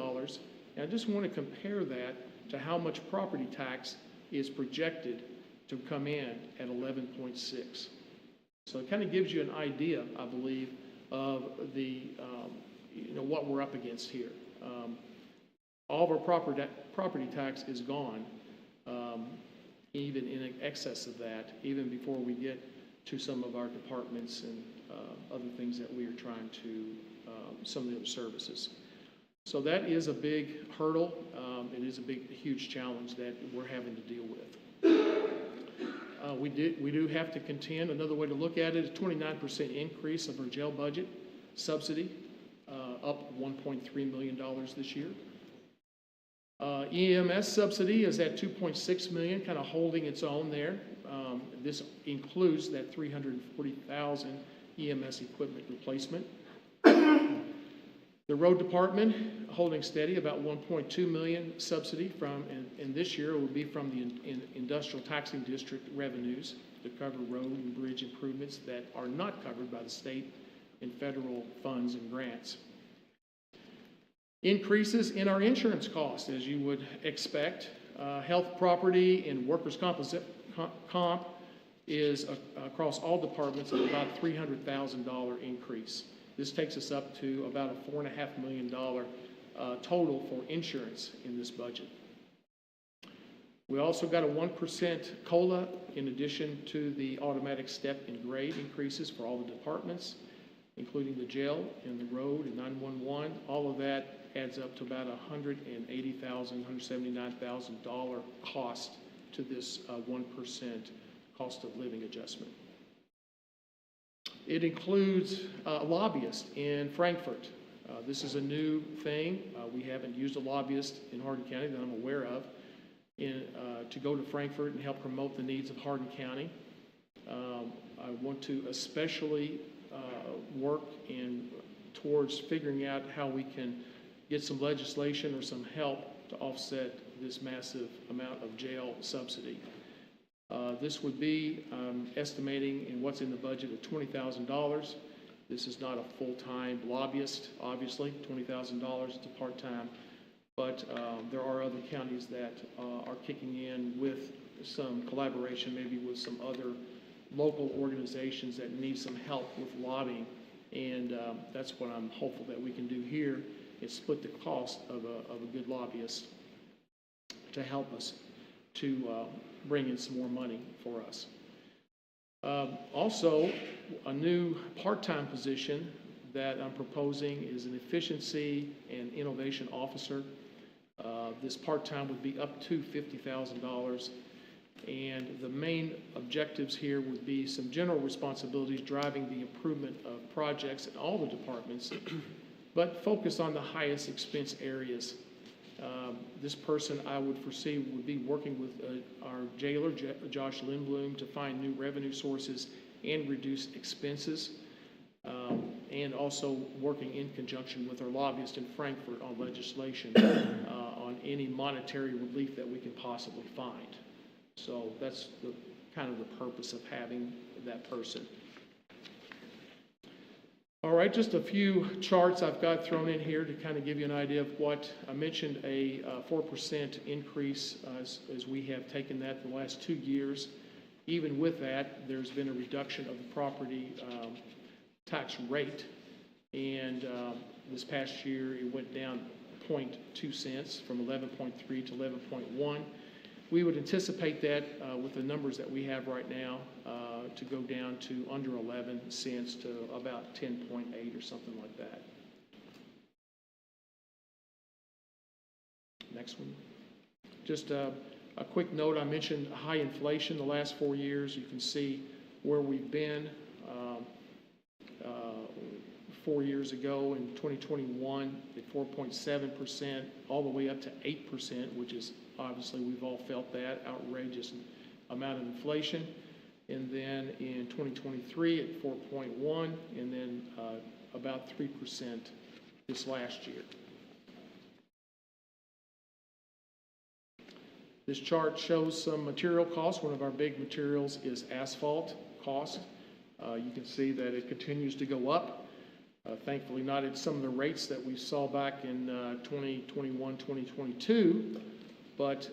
And I just want to compare that to how much property tax is projected to come in at 11.6. So it kind of gives you an idea, I believe, of the what we're up against here. All of our property tax is gone, even in excess of that, even before we get to some of our departments and other things that we are trying to, some of the other services. So that is a big hurdle. It is a huge challenge that we're having to deal with. We do have to contend. Another way to look at it is a 29% increase of our jail budget subsidy, up $1.3 million this year. EMS subsidy is at 2.6 million, kind of holding its own there. This includes that 340,000 EMS equipment replacement. The road department holding steady, about 1.2 million subsidy from, and this year it will be from the industrial taxing district revenues to cover road and bridge improvements that are not covered by the state and federal funds and grants. Increases in our insurance costs, as you would expect. Health, property, and workers' comp is across all departments at about $300,000 increase. This takes us up to about a $4.5 million total for insurance in this budget. We also got a 1% COLA in addition to the automatic step and grade increases for all the departments, including the jail and the road and 911. All of that adds up to about $180,000, $179,000 cost to this 1% cost of living adjustment. It includes a lobbyist in Frankfurt. This is a new thing. We haven't used a lobbyist in Hardin County that I'm aware of to go to Frankfurt and help promote the needs of Hardin County. I want to especially work towards figuring out how we can get some legislation or some help to offset this massive amount of jail subsidy. This would be estimating in what's in the budget of $20,000. This is not a full-time lobbyist, obviously. $20,000 is a part-time, but there are other counties that are kicking in with some collaboration, maybe with some other local organizations that need some help with lobbying, and that's what I'm hopeful that we can do here, is split the cost of a good lobbyist to help us to bring in some more money for us. Also, a new part-time position that I'm proposing is an efficiency and innovation officer. This part-time would be up to $50,000, and the main objectives here would be some general responsibilities driving the improvement of projects in all the departments, but focus on the highest expense areas. This person I would foresee would be working with our jailer, Josh Lindblom, to find new revenue sources and reduce expenses, and also working in conjunction with our lobbyist in Frankfurt on legislation on any monetary relief that we can possibly find. So that's kind of the purpose of having that person. All right, just a few charts I've got thrown in here to kind of give you an idea of what I mentioned, a 4% increase as we have taken that the last 2 years. Even with that, there's been a reduction of the property tax rate, and this past year it went down 0.2 cents from 11.3 to 11.1. We would anticipate that with the numbers that we have right now to go down to under 11 cents to about 10.8 or something like that. Next one. Just a quick note, I mentioned high inflation the last 4 years. You can see where we've been 4 years ago in 2021 at 4.7%, all the way up to 8%, which is obviously we've all felt that outrageous amount of inflation. And then in 2023 at 4.1, and then about 3% this last year. This chart shows some material costs. One of our big materials is asphalt cost. You can see that it continues to go up. Thankfully not at some of the rates that we saw back in 2021, 2022, but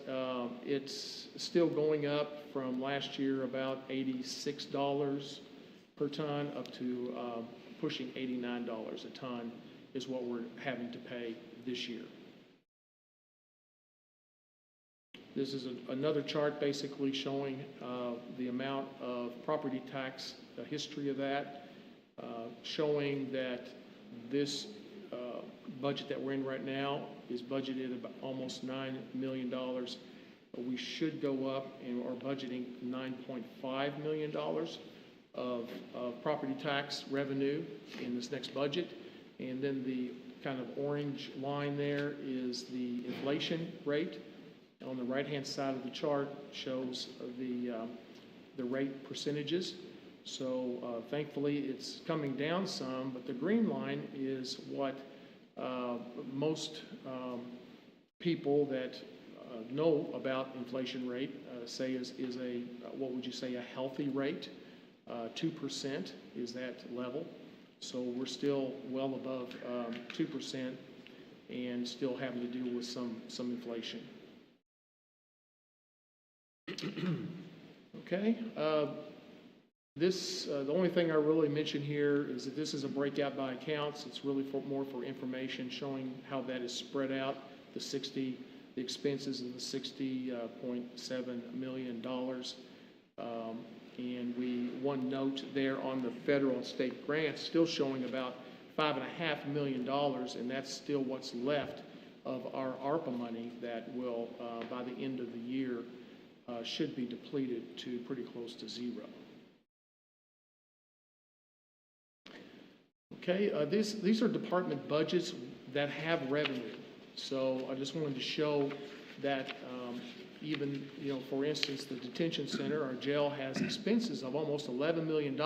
it's still going up from last year about $86 per ton up to pushing $89 a ton is what we're having to pay this year. This is another chart basically showing the amount of property tax, the history of that, showing that this budget that we're in right now is budgeted about almost $9 million. We should go up and are budgeting $9.5 million of property tax revenue in this next budget. And then the kind of orange line there is the inflation rate. On the right-hand side of the chart shows the rate percentages. So thankfully, it's coming down some, but the green line is what most people that know about inflation rate say is a, what would you say, a healthy rate. 2% is that level. So we're still well above 2% and still having to deal with some inflation. Okay. The only thing I really mention here is that this is a breakout by accounts. It's really more for information showing how that is spread out, the expenses of the $60.7 million. And one note there on the federal and state grants, still showing about $5.5 million, and that's still what's left of our ARPA money that will, by the end of the year, should be depleted to pretty close to zero. Okay, these are department budgets that have revenue. So I just wanted to show that even, for instance, the detention center, our jail has expenses of almost $11 million.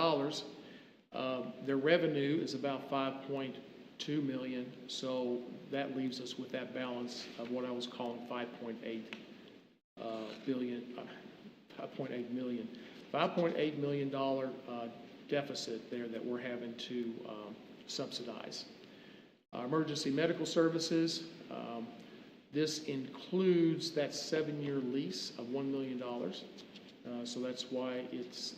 Their revenue is about $5.2 million. So that leaves us with that balance of what I was calling $5.8 million. $5.8 million deficit there that we're having to subsidize. Emergency medical services, this includes that 7-year lease of $1 million. So that's why it's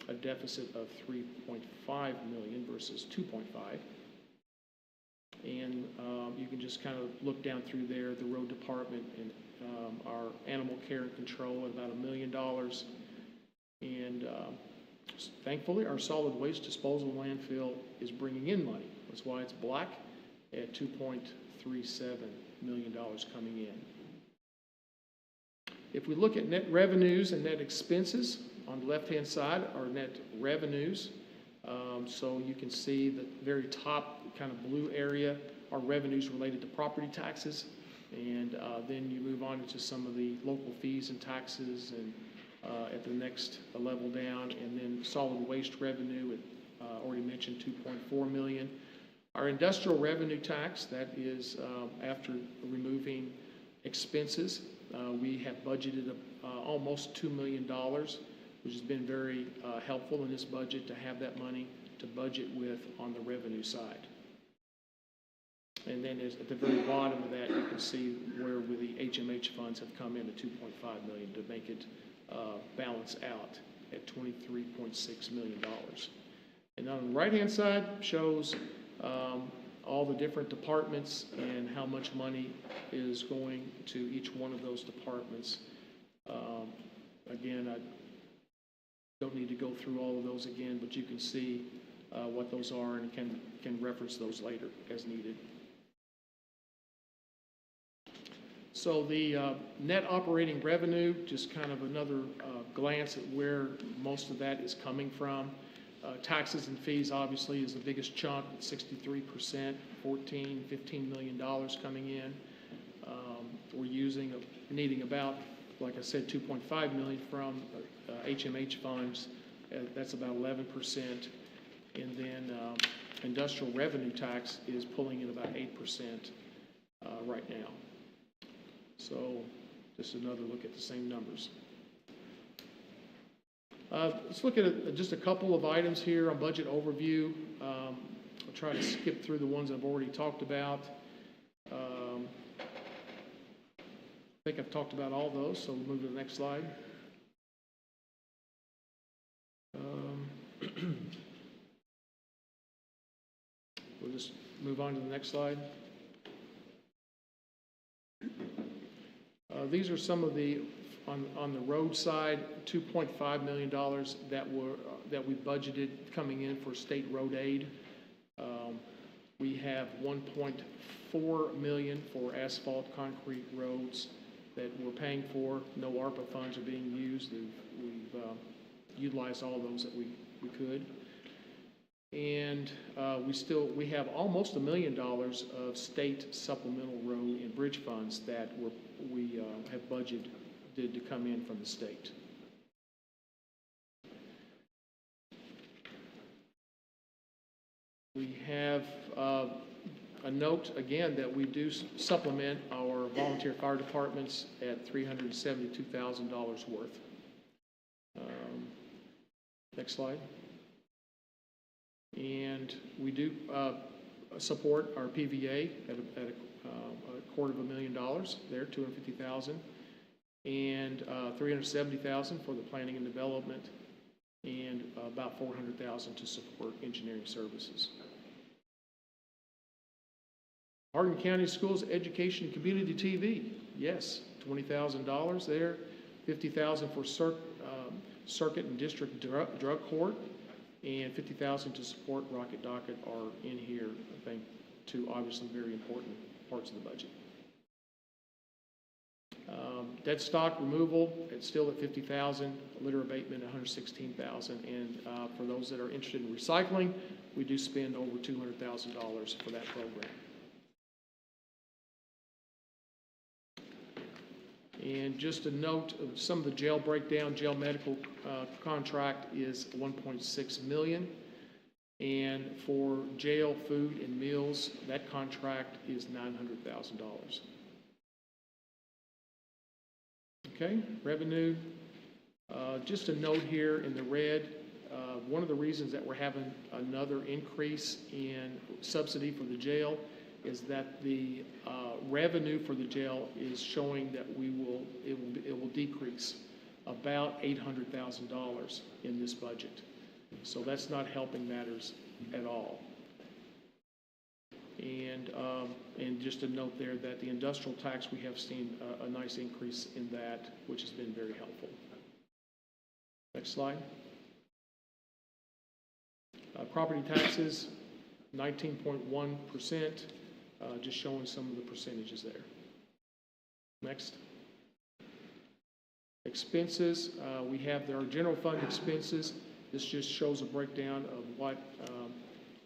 a deficit of $3.5 million versus $2.5. And you can just kind of look down through there, the road department and our animal care and control at about $1 million. And thankfully, our solid waste disposal landfill is bringing in money. That's why it's black at $2.37 million coming in. If we look at net revenues and net expenses, on the left-hand side are net revenues. So you can see the very top kind of blue area are revenues related to property taxes. And then you move on into some of the local fees and taxes and at the next level down. And then solid waste revenue, already mentioned $2.4 million. Our industrial revenue tax, that is after removing expenses, we have budgeted almost $2 million, which has been very helpful in this budget to have that money to budget with on the revenue side. And then at the very bottom of that, you can see where the HMH funds have come in at $2.5 million to make it balance out at $23.6 million. And on the right-hand side shows all the different departments and how much money is going to each one of those departments. Again, I don't need to go through all of those again, but you can see what those are and can reference those later as needed. So the net operating revenue, just kind of another glance at where most of that is coming from. Taxes and fees obviously is the biggest chunk, 63%, $15 million coming in. We're needing about, like I said, $2.5 million from HMH funds. That's about 11%. And then industrial revenue tax is pulling in about 8% right now. So just another look at the same numbers. Let's look at just a couple of items here on budget overview. I'll try to skip through the ones I've already talked about. I think I've talked about all those, so we'll move to the next slide. We'll just move on to the next slide. These are some of the, on the road side, $2.5 million that we budgeted coming in for state road aid. We have $1.4 million for asphalt concrete roads that we're paying for. No ARPA funds are being used. We've utilized all those that we could. And we have almost $1 million of state supplemental road and bridge funds that we have budgeted to come in from the state. We have a note again that we do supplement our volunteer fire departments at $372,000 worth. Next slide. And we do support our PVA at $250,000 there, $250,000, and $370,000 for the planning and development, and about $400,000 to support engineering services. Hardin County Schools Education and Community TV, yes, $20,000 there, $50,000 for circuit and district drug court, and $50,000 to support Rocket Docket are in here, I think, two obviously very important parts of the budget. Dead stock removal, it's still at $50,000, litter abatement $116,000, and for those that are interested in recycling, we do spend over $200,000 for that program. And just a note of some of the jail breakdown, jail medical contract is $1.6 million. And for jail food and meals, that contract is $900,000. Okay, revenue. Just a note here in the red, one of the reasons that we're having another increase in subsidy for the jail is that the revenue for the jail is showing that it will decrease about $800,000 in this budget. So that's not helping matters at all. And just a note there that the industrial tax, we have seen a nice increase in that, which has been very helpful. Next slide. Property taxes, 19.1%. Just showing some of the percentages there. Next. Expenses, we have our general fund expenses. This just shows a breakdown of what,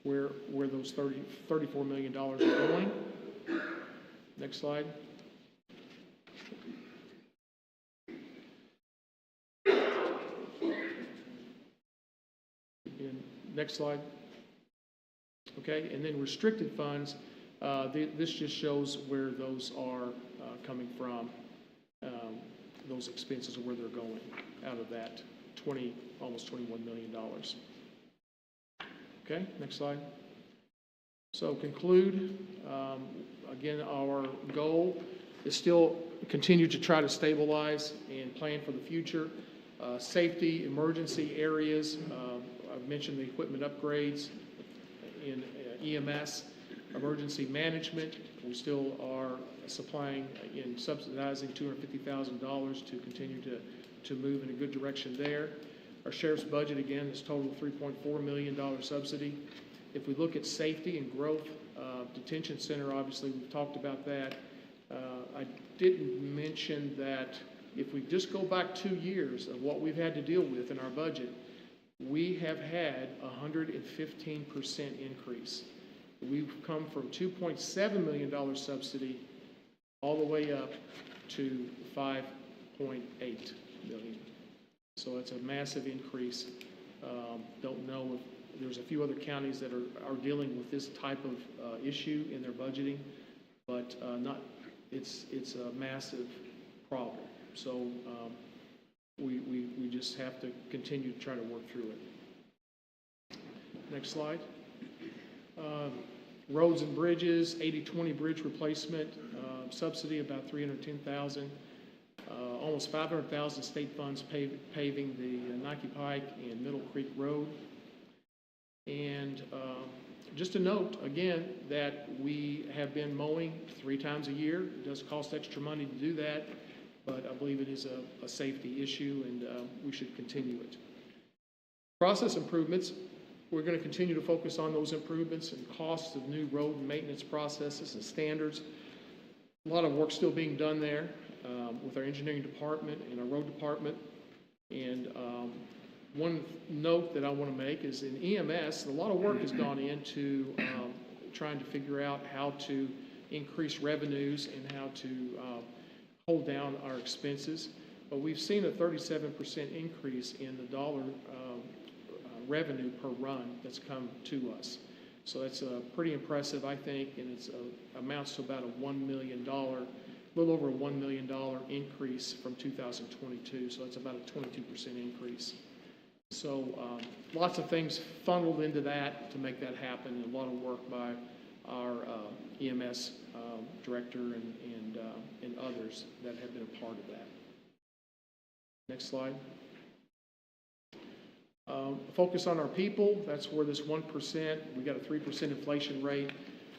where those $34 million are going. Next slide. And next slide. Okay, and then restricted funds. This just shows where those are coming from, those expenses, or where they're going out of that almost $21 million. Okay, next slide. So conclude, again, our goal is still continue to try to stabilize and plan for the future. Safety, emergency areas, I've mentioned the equipment upgrades in EMS. Emergency management, we still are supplying and subsidizing $250,000 to continue to move in a good direction there. Our sheriff's budget, again, is total $3.4 million subsidy. If we look at safety and growth, detention center, obviously we've talked about that. I didn't mention that if we just go back 2 years of what we've had to deal with in our budget, we have had a 115% increase. We've come from $2.7 million subsidy all the way up to $5.8 million. So it's a massive increase. Don't know if there's a few other counties that are dealing with this type of issue in their budgeting, but it's a massive problem. So we just have to continue to try to work through it. Next slide. Roads and bridges, 80-20 bridge replacement, subsidy about $310,000, almost $500,000 state funds paving the Nike Pike and Middle Creek Road. And just a note, again, that we have been mowing 3 times a year. It does cost extra money to do that, but I believe it is a safety issue, and we should continue it. Process improvements. We're going to continue to focus on those improvements and costs of new road and maintenance processes and standards. A lot of work still being done there with our engineering department and our road department. And One note that I want to make is in EMS, a lot of work has gone into trying to figure out how to increase revenues and how to hold down our expenses. But we've seen a 37% increase in the dollar revenue per run that's come to us. So that's pretty impressive, I think, and it amounts to about a $1 million, a little over a $1 million increase from 2022. So that's about a 22% increase. So lots of things funneled into that to make that happen, and a lot of work by our EMS director and others that have been a part of that. Next slide. Focus on our people. That's where this 1%, we got a 3% inflation rate.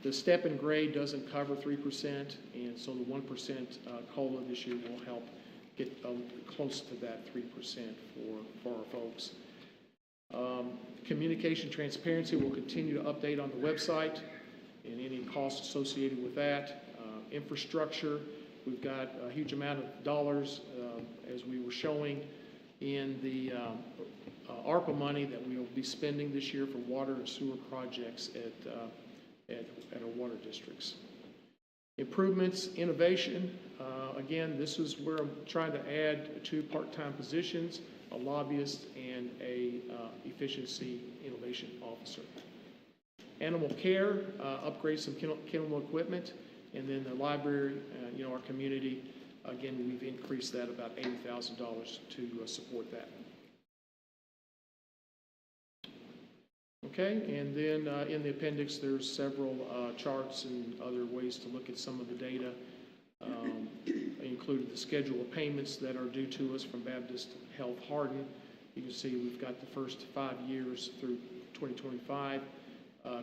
The step and grade doesn't cover 3%, and so the 1% COLA this year will help get close to that 3% for our folks. Communication transparency, will continue to update on the website and any costs associated with that. Infrastructure, we've got a huge amount of dollars, as we were showing in the ARPA money that we will be spending this year for water and sewer projects at our water districts. Improvements, innovation. Again, this is where I'm trying to add 2 part-time positions, a lobbyist and a efficiency innovation officer. Animal care, upgrade some kennel equipment, and then the library, our community, again, we've increased that about $80,000 to support that. Okay, and then in the appendix, there's several charts and other ways to look at some of the data. I included the schedule of payments that are due to us from Baptist Health Hardin. You can see we've got the first 5 years through 2025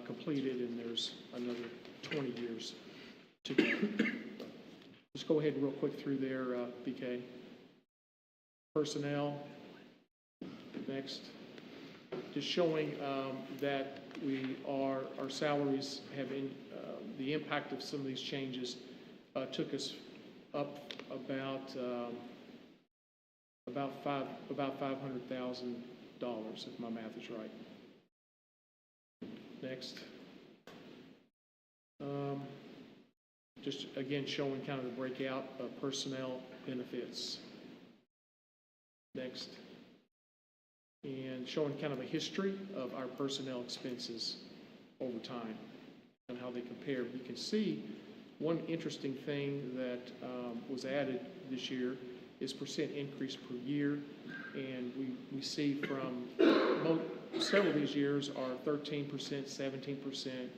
completed, and there's another 20 years to go. Just go ahead real quick through there, BK. Personnel. Next. Just showing that our salaries have the impact of some of these changes took us up about $500,000 if my math is right. Next. Just again showing kind of the breakout of personnel benefits. Next. And showing kind of a history of our personnel expenses over time and how they compare. You can see one interesting thing that was added this year is percent increase per year, and we see from several of these years are 13%, 17%,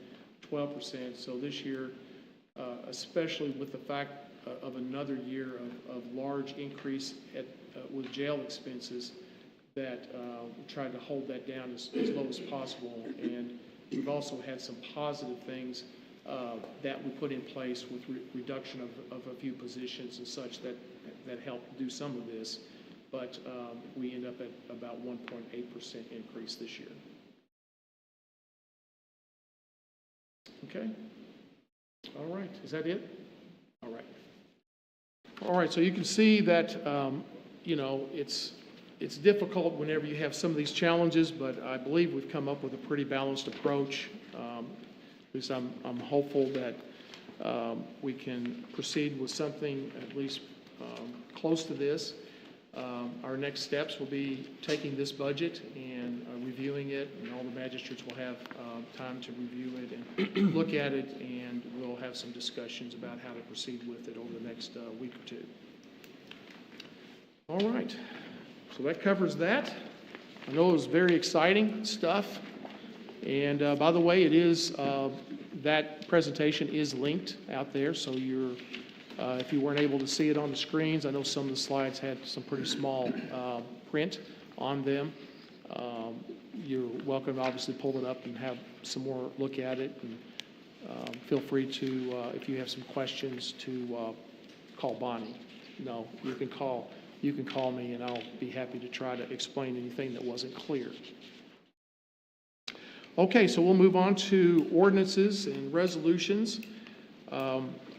12%. So this year, especially with the fact of another year of large increase with jail expenses, that we tried to hold that down as low as possible. And we've also had some positive things that we put in place with reduction of a few positions and such that helped do some of this. But we end up at about 1.8% increase this year. Okay. All right. Is that it? All right. All right. So you can see that, it's difficult whenever you have some of these challenges, but I believe we've come up with a pretty balanced approach. At least I'm hopeful that we can proceed with something at least close to this. Our next steps will be taking this budget and reviewing it, and all the magistrates will have time to review it and look at it, and we'll have some discussions about how to proceed with it over the next week or two. All right. So that covers that. I know it was very exciting stuff. And by the way, it is that presentation is linked out there. So if you weren't able to see it on the screens, I know some of the slides had some pretty small print on them. You're welcome to obviously pull it up and have some more look at it. And feel free to, if you have some questions, to call Bonnie. No, you can call me, and I'll be happy to try to explain anything that wasn't clear. Okay, so we'll move on to ordinances and resolutions.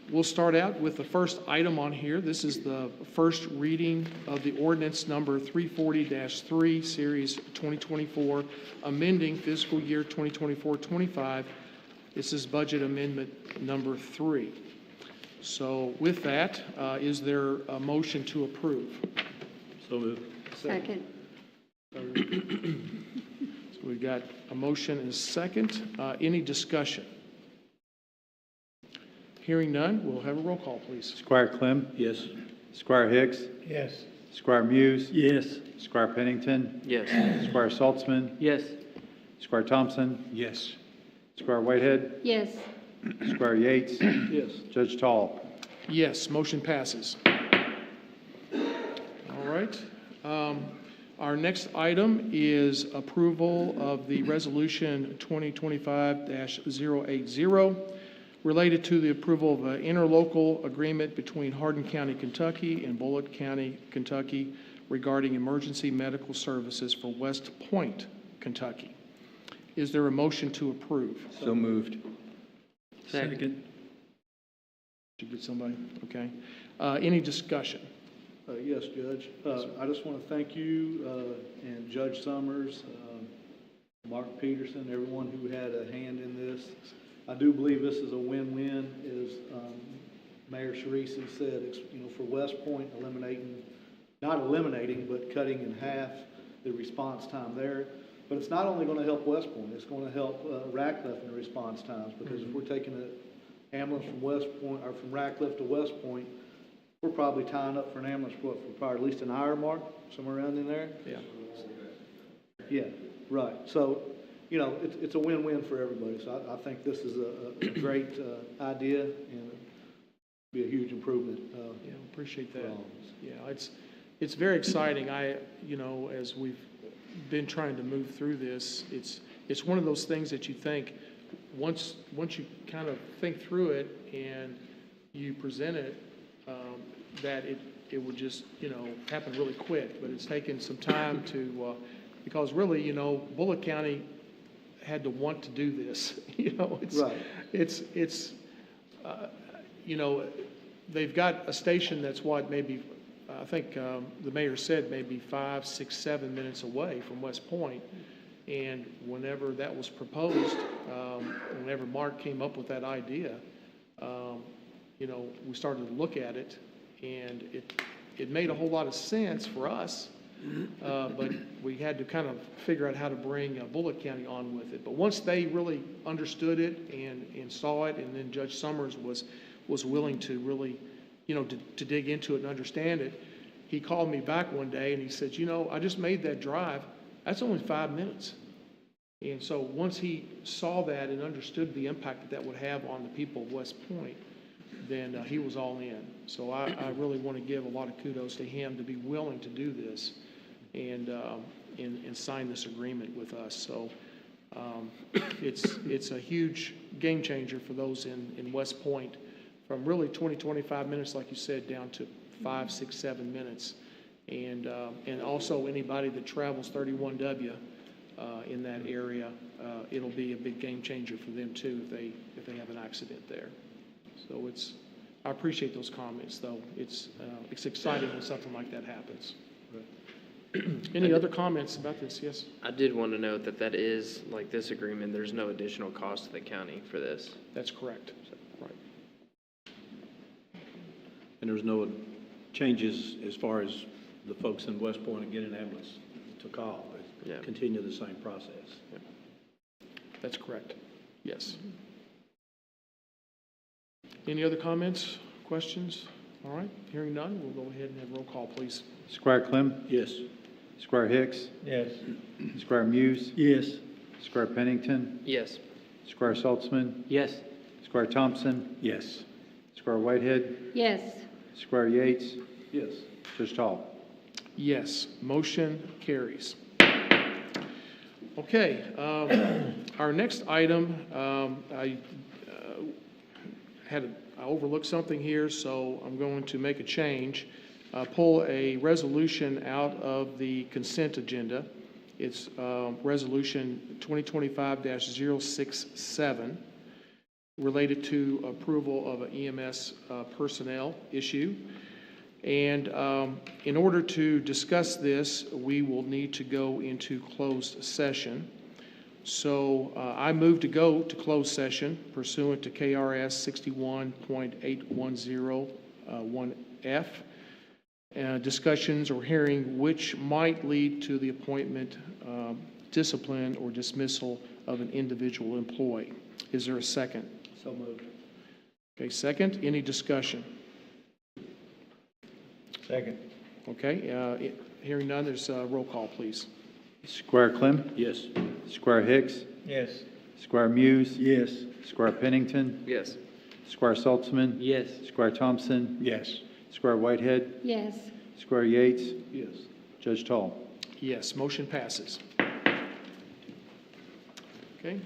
We'll start out with the first item on here. This is the first reading of the ordinance number 340-3, Series 2024, amending fiscal year 2024-25. This is budget amendment number 3. So with that, is there a motion to approve? So moved. Second. So we've got a motion and a second. Any discussion? Hearing none, we'll have a roll call, please. Squire Clem? Yes. Squire Hicks? Yes. Squire Muse? Yes. Squire Pennington? Yes. Squire Saltzman? Yes. Squire Thompson? Yes. Squire Whitehead? Yes. Squire Yates? Yes. Judge Tall? Yes, motion passes. All right. Our next item is approval of the resolution 2025-080 related to the approval of an interlocal agreement between Hardin County, Kentucky and Bullitt County, Kentucky regarding emergency medical services for West Point, Kentucky. Is there a motion to approve? So moved. Second. Did you get somebody? Okay. Any discussion? Yes, Judge. I just want to thank you and Judge Summers, Mark Peterson, everyone who had a hand in this. I do believe this is a win-win, as Mayor Shirisi said. It's, for West Point, not eliminating, but cutting in half the response time there. But it's not only going to help West Point, it's going to help Ratcliffe in the response times, because if we're taking an ambulance from West Point, or from Ratcliffe to West Point, we're probably tying up for an ambulance for probably at least an hour mark, somewhere around in there. Yeah. Yeah, right. So, it's a win-win for everybody. So I think this is a great idea, and be a huge improvement. Yeah, appreciate that. for all of us. Yeah, it's very exciting. As we've been trying to move through this, it's one of those things that you think once you kind of think through it and you present it, that it would just happen really quick. But it's taken some time to because really Bullitt County had to want to do this. Right. It's they've got a station that's maybe I think the mayor said maybe 5, 6, 7 minutes away from West Point. And whenever that was proposed, whenever Mark came up with that idea, we started to look at it, and it made a whole lot of sense for us, but we had to kind of figure out how to bring Bullitt County on with it. But once they really understood it and saw it, and then Judge Summers was willing to really, to dig into it and understand it, he called me back one day and he said, I just made that drive. That's only 5 minutes. And so once he saw that and understood the impact that would have on the people of West Point, then he was all in. So I really want to give a lot of kudos to him to be willing to do this and sign this agreement with us. So it's a huge game changer for those in West Point, from really 20, 25 minutes, like you said, down to 5, 6, 7 minutes. And also anybody that travels 31W in that area, it'll be a big game changer for them too if they have an accident there. So I appreciate those comments, though. It's exciting when something like that happens. Any other comments about this? Yes? I did want to note that is, like this agreement, there's no additional cost to the county for this. That's correct. Right. And there's no changes as far as the folks in West Point and getting an ambulance to call. Yeah. Continue the same process. Yeah. That's correct. Yes. Any other comments, questions? All right, hearing none, we'll go ahead and have roll call, please. Squire Clem? Yes. Squire Hicks? Yes. Squire Muse? Yes. Squire Pennington? Yes. Squire Saltzman? Yes. Squire Thompson? Yes. Squire Whitehead? Yes. Squire Yates? Yes. Judge Tall? Yes, motion carries. Okay, our next item, I overlooked something here, so I'm going to make a change. Pull a resolution out of the consent agenda. It's resolution 2025-067. related to approval of an EMS personnel issue. And in order to discuss this, we will need to go into closed session. So I move to go to closed session pursuant to KRS 61.8101F. Discussions or hearing which might lead to the appointment, discipline, or dismissal of an individual employee. Is there a second? So moved. Okay, second. Any discussion? Second. Okay, hearing none, there's a roll call, please. Squire Clem? Yes. Squire Hicks? Yes. Squire Muse? Yes. Squire Pennington? Yes. Squire Saltzman? Yes. Squire Thompson? Yes. Squire Whitehead? Yes. Squire Yates? Yes. Judge Tall? Yes, motion passes. Okay.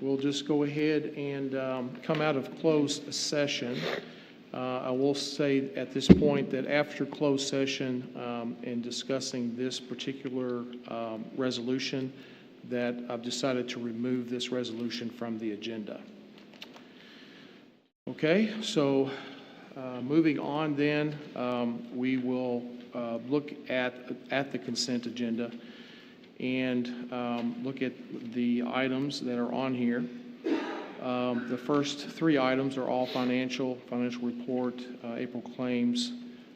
We'll just go ahead and come out of closed session. I will say at this point that after closed session and discussing this particular resolution, that I've decided to remove this resolution from the agenda. Okay, so moving on then, we will look at the consent agenda and look at the items that are on here. The first three items are all financial report, April claims,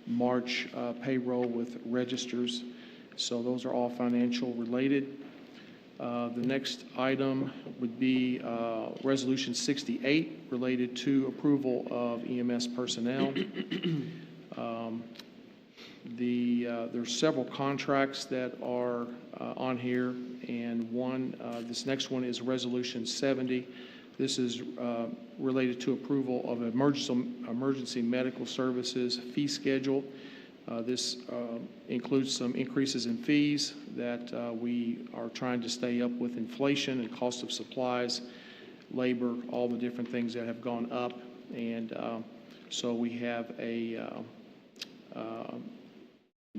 March payroll with registers. So those are all financial related. The next item would be Resolution 68 related to approval of EMS personnel. There's several contracts that are on here, and this next one is Resolution 70. This is related to approval of emergency medical services fee schedule. This includes some increases in fees that we are trying to stay up with inflation and cost of supplies, labor, all the different things that have gone up. And so we have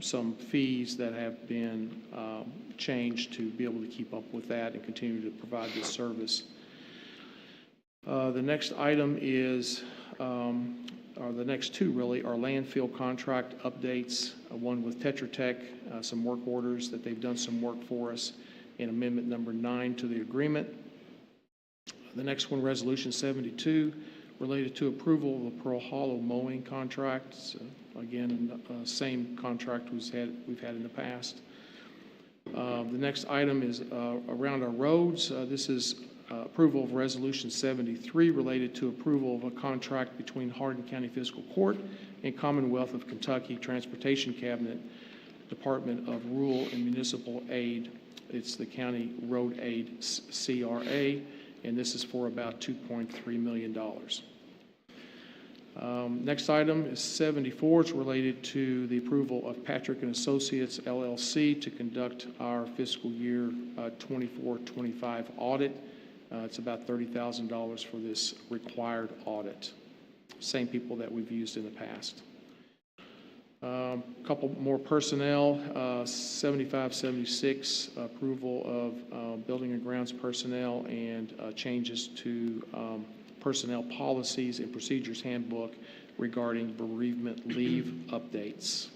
some fees that have been changed to be able to keep up with that and continue to provide this service. The next item is, or the next two really, are landfill contract updates, one with Tetra Tech, some work orders that they've done some work for us, and amendment number 9 to the agreement. The next one, Resolution 72, related to approval of the Pearl Hollow mowing contract. So, again, same contract we've had in the past. The next item is around our roads. This is approval of Resolution 73 related to approval of a contract between Hardin County Fiscal Court and Commonwealth of Kentucky Transportation Cabinet, Department of Rural and Municipal Aid. It's the County Road Aid CRA, and this is for about $2.3 million. Next item is 74. It's related to the approval of Patrick & Associates, LLC, to conduct our fiscal year 24-25 audit. It's about $30,000 for this required audit. Same people that we've used in the past. A couple more personnel, 75, 76, approval of building and grounds personnel and changes to personnel policies and procedures handbook regarding bereavement leave updates.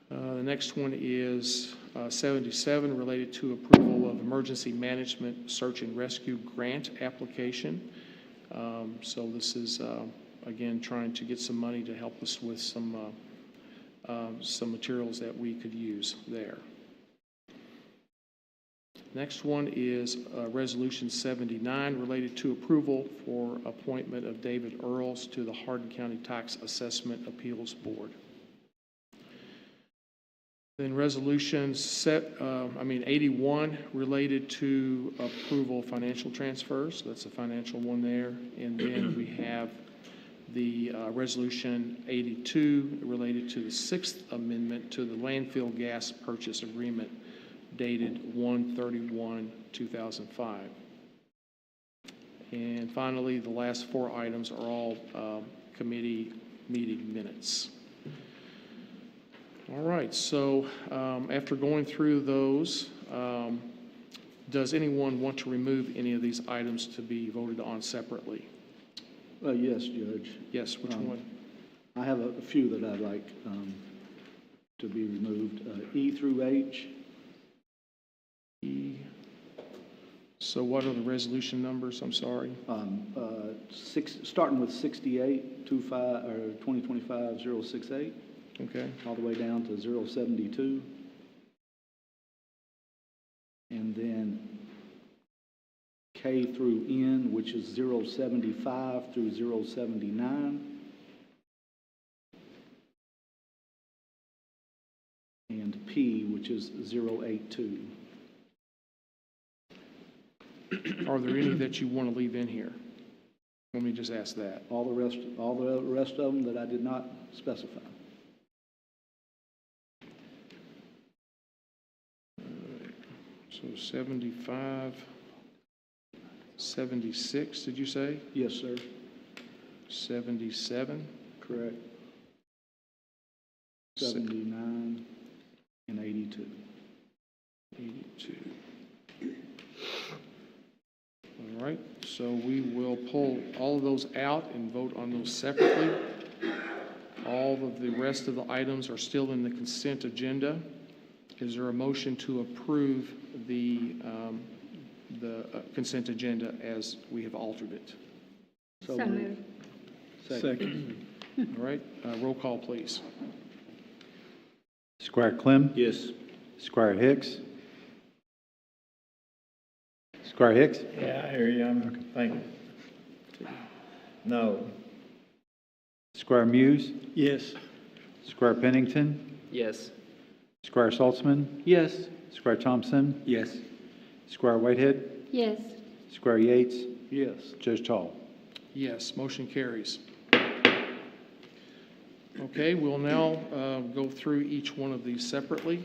The next one is 77, related to approval of emergency management search and rescue grant application. So this is, again, trying to get some money to help us with some materials that we could use there. Next one is Resolution 79, related to approval for appointment of David Earls to the Hardin County Tax Assessment Appeals Board. Then Resolution 81, related to approval of financial transfers. That's a financial one there. And then we have the Resolution 82, related to the 6th Amendment to the landfill gas purchase agreement dated 1/31/2005. And finally, the last four items are all committee meeting minutes. All right, so after going through those, does anyone want to remove any of these items to be voted on separately? Yes, Judge. Yes, which one? I have a few that I'd like to be removed, E through H. E. So what are the resolution numbers? I'm sorry. Starting with 68, 2025-068. Okay. All the way down to 072. And then K through N, which is 075 through 079. And P, which is 082. Are there any that you want to leave in here? Let me just ask that. All the rest of them that I did not specify. So 75 76, did you say? Yes, sir. 77? Correct. 79 and 82. 82. All right, so we will pull all of those out and vote on those separately. All of the rest of the items are still in the consent agenda. Is there a motion to approve the consent agenda as we have altered it? So moved. Second. All right, roll call, please. Squire Clem? Yes. Squire Hicks? Squire Hicks? Yeah, I hear you. Thank you. No. Squire Muse? Yes. Squire Pennington? Yes. Squire Saltzman? Yes. Squire Thompson? Yes. Squire Whitehead? Yes. Squire Yates? Yes. Judge Tall? Yes, motion carries. Okay, we'll now go through each one of these separately.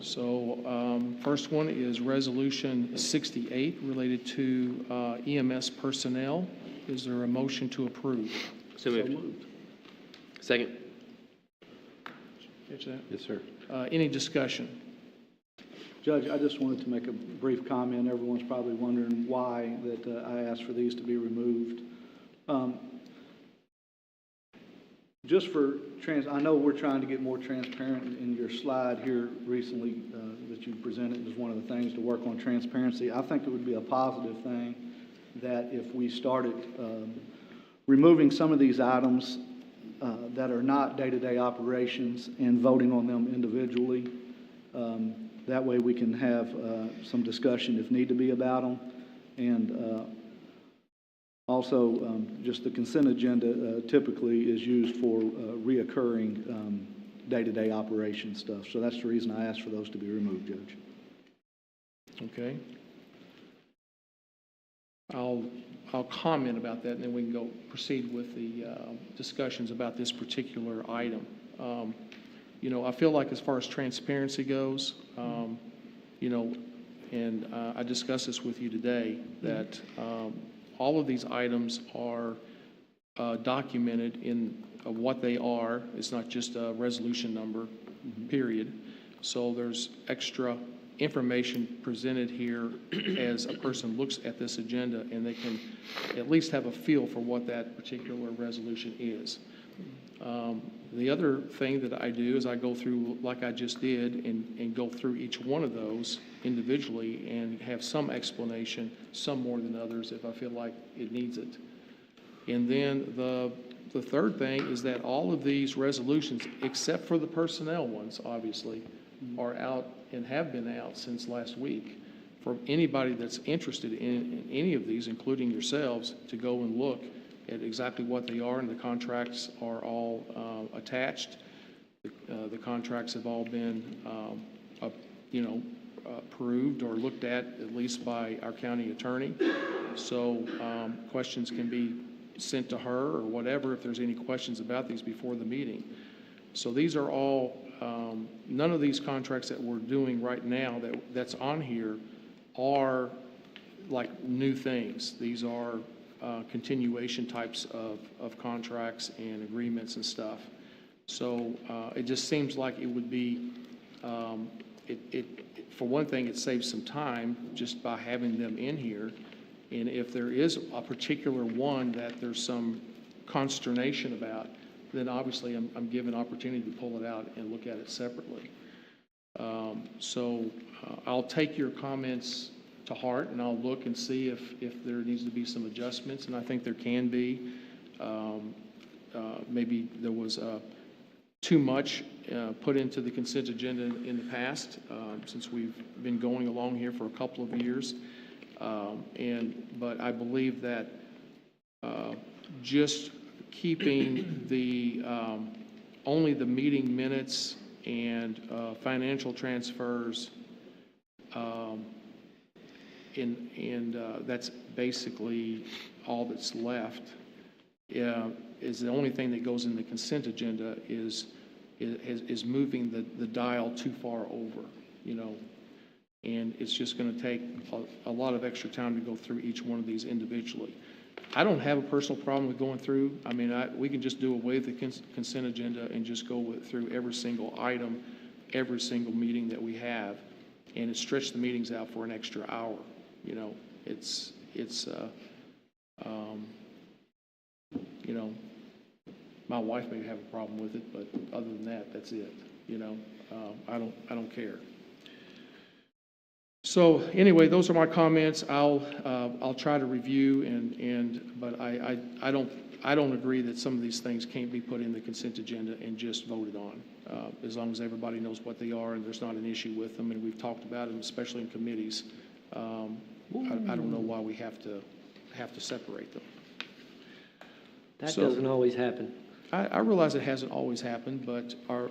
So first one is Resolution 68 related to EMS personnel. Is there a motion to approve? So moved. Second. Catch that? Yes, sir. Any discussion? Judge, I just wanted to make a brief comment. Everyone's probably wondering why that I asked for these to be removed. Just for I know we're trying to get more transparent. In your slide here recently that you presented was one of the things to work on transparency. I think it would be a positive thing that if we started removing some of these items that are not day-to-day operations and voting on them individually. That way we can have some discussion if need to be about them. And also, just the consent agenda typically is used for reoccurring day-to-day operation stuff. So that's the reason I asked for those to be removed, Judge. Okay. I'll comment about that, and then we can proceed with the discussions about this particular item. You know, I feel like as far as transparency goes, you know, and I discussed this with you today, that all of these items are documented in what they are. It's not just a resolution number, period. So there's extra information presented here as a person looks at this agenda, and they can at least have a feel for what that particular resolution is. The other thing that I do is I go through, like I just did, and go through each one of those individually and have some explanation, some more than others if I feel like it needs it. And then the third thing is that all of these resolutions, except for the personnel ones, obviously, are out and have been out since last week for anybody that's interested in any of these, including yourselves, to go and look at exactly what they are, and the contracts are all attached. The contracts have all been, approved or looked at least by our county attorney. So questions can be sent to her or whatever if there's any questions about these before the meeting. So these are all, none of these contracts that we're doing right now that's on here are like new things. These are continuation types of contracts and agreements and stuff. So it just seems like it would be, for one thing, it saves some time just by having them in here. And if there is a particular one that there's some consternation about, then obviously I'm given opportunity to pull it out and look at it separately. I'll take your comments to heart, and I'll look and see if there needs to be some adjustments, and I think there can be. Maybe there was too much put into the consent agenda in the past, since we've been going along here for a couple of years. But I believe that just keeping the only the meeting minutes and financial transfers, and that's basically all that's left. Is the only thing that goes in the consent agenda is moving the dial too far over, you know. And it's just going to take a lot of extra time to go through each one of these individually. I don't have a personal problem with going through. I mean, we can just do away with the consent agenda and just go through every single item, every single meeting that we have, and it stretch the meetings out for an extra hour. You know, you know, my wife may have a problem with it, but other than that, that's it. You know, I don't care. So anyway, those are my comments. I'll try to review but I don't agree that some of these things can't be put in the consent agenda and just voted on. As long as everybody knows what they are and there's not an issue with them, and we've talked about them, especially in committees. I don't know why we have to separate them. That doesn't always happen. I realize it hasn't always happened, but are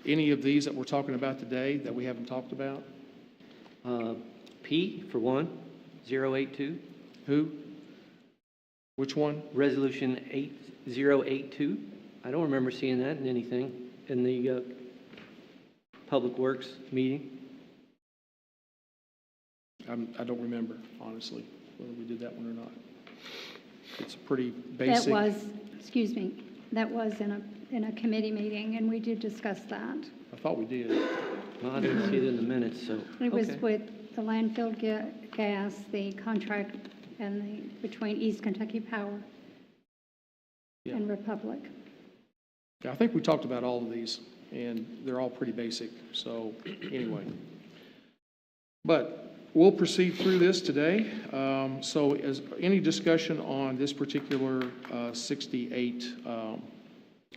any of these that we're talking about today that we haven't talked about? P for 1082. Who? Which one? Resolution 8082. I don't remember seeing that in anything in the Public Works meeting. I don't remember, honestly, whether we did that one or not. It's pretty basic. That was in a committee meeting, and we did discuss that. I thought we did. Well, I didn't see it in the minutes, so. It was okay. with the landfill gas, the contract, and between East Kentucky Power and Republic. Yeah, I think we talked about all of these, and they're all pretty basic. So anyway, but we'll proceed through this today. So is any discussion on this particular 68,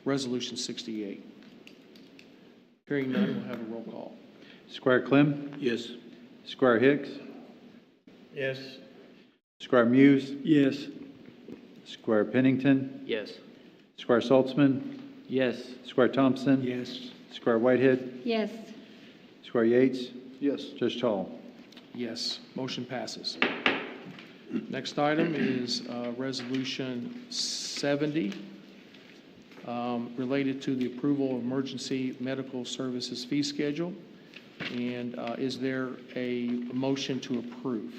Resolution 68? Hearing none, we'll have a roll call. Squire Clem? Yes. Squire Hicks? Yes. Squire Muse? Yes. Squire Pennington? Yes. Squire Saltzman? Yes. Squire Thompson? Yes. Squire Whitehead? Yes. Squire Yates? Yes. Judge Tall? Yes, motion passes. Next item is Resolution 70, related to the approval of emergency medical services fee schedule. And is there a motion to approve?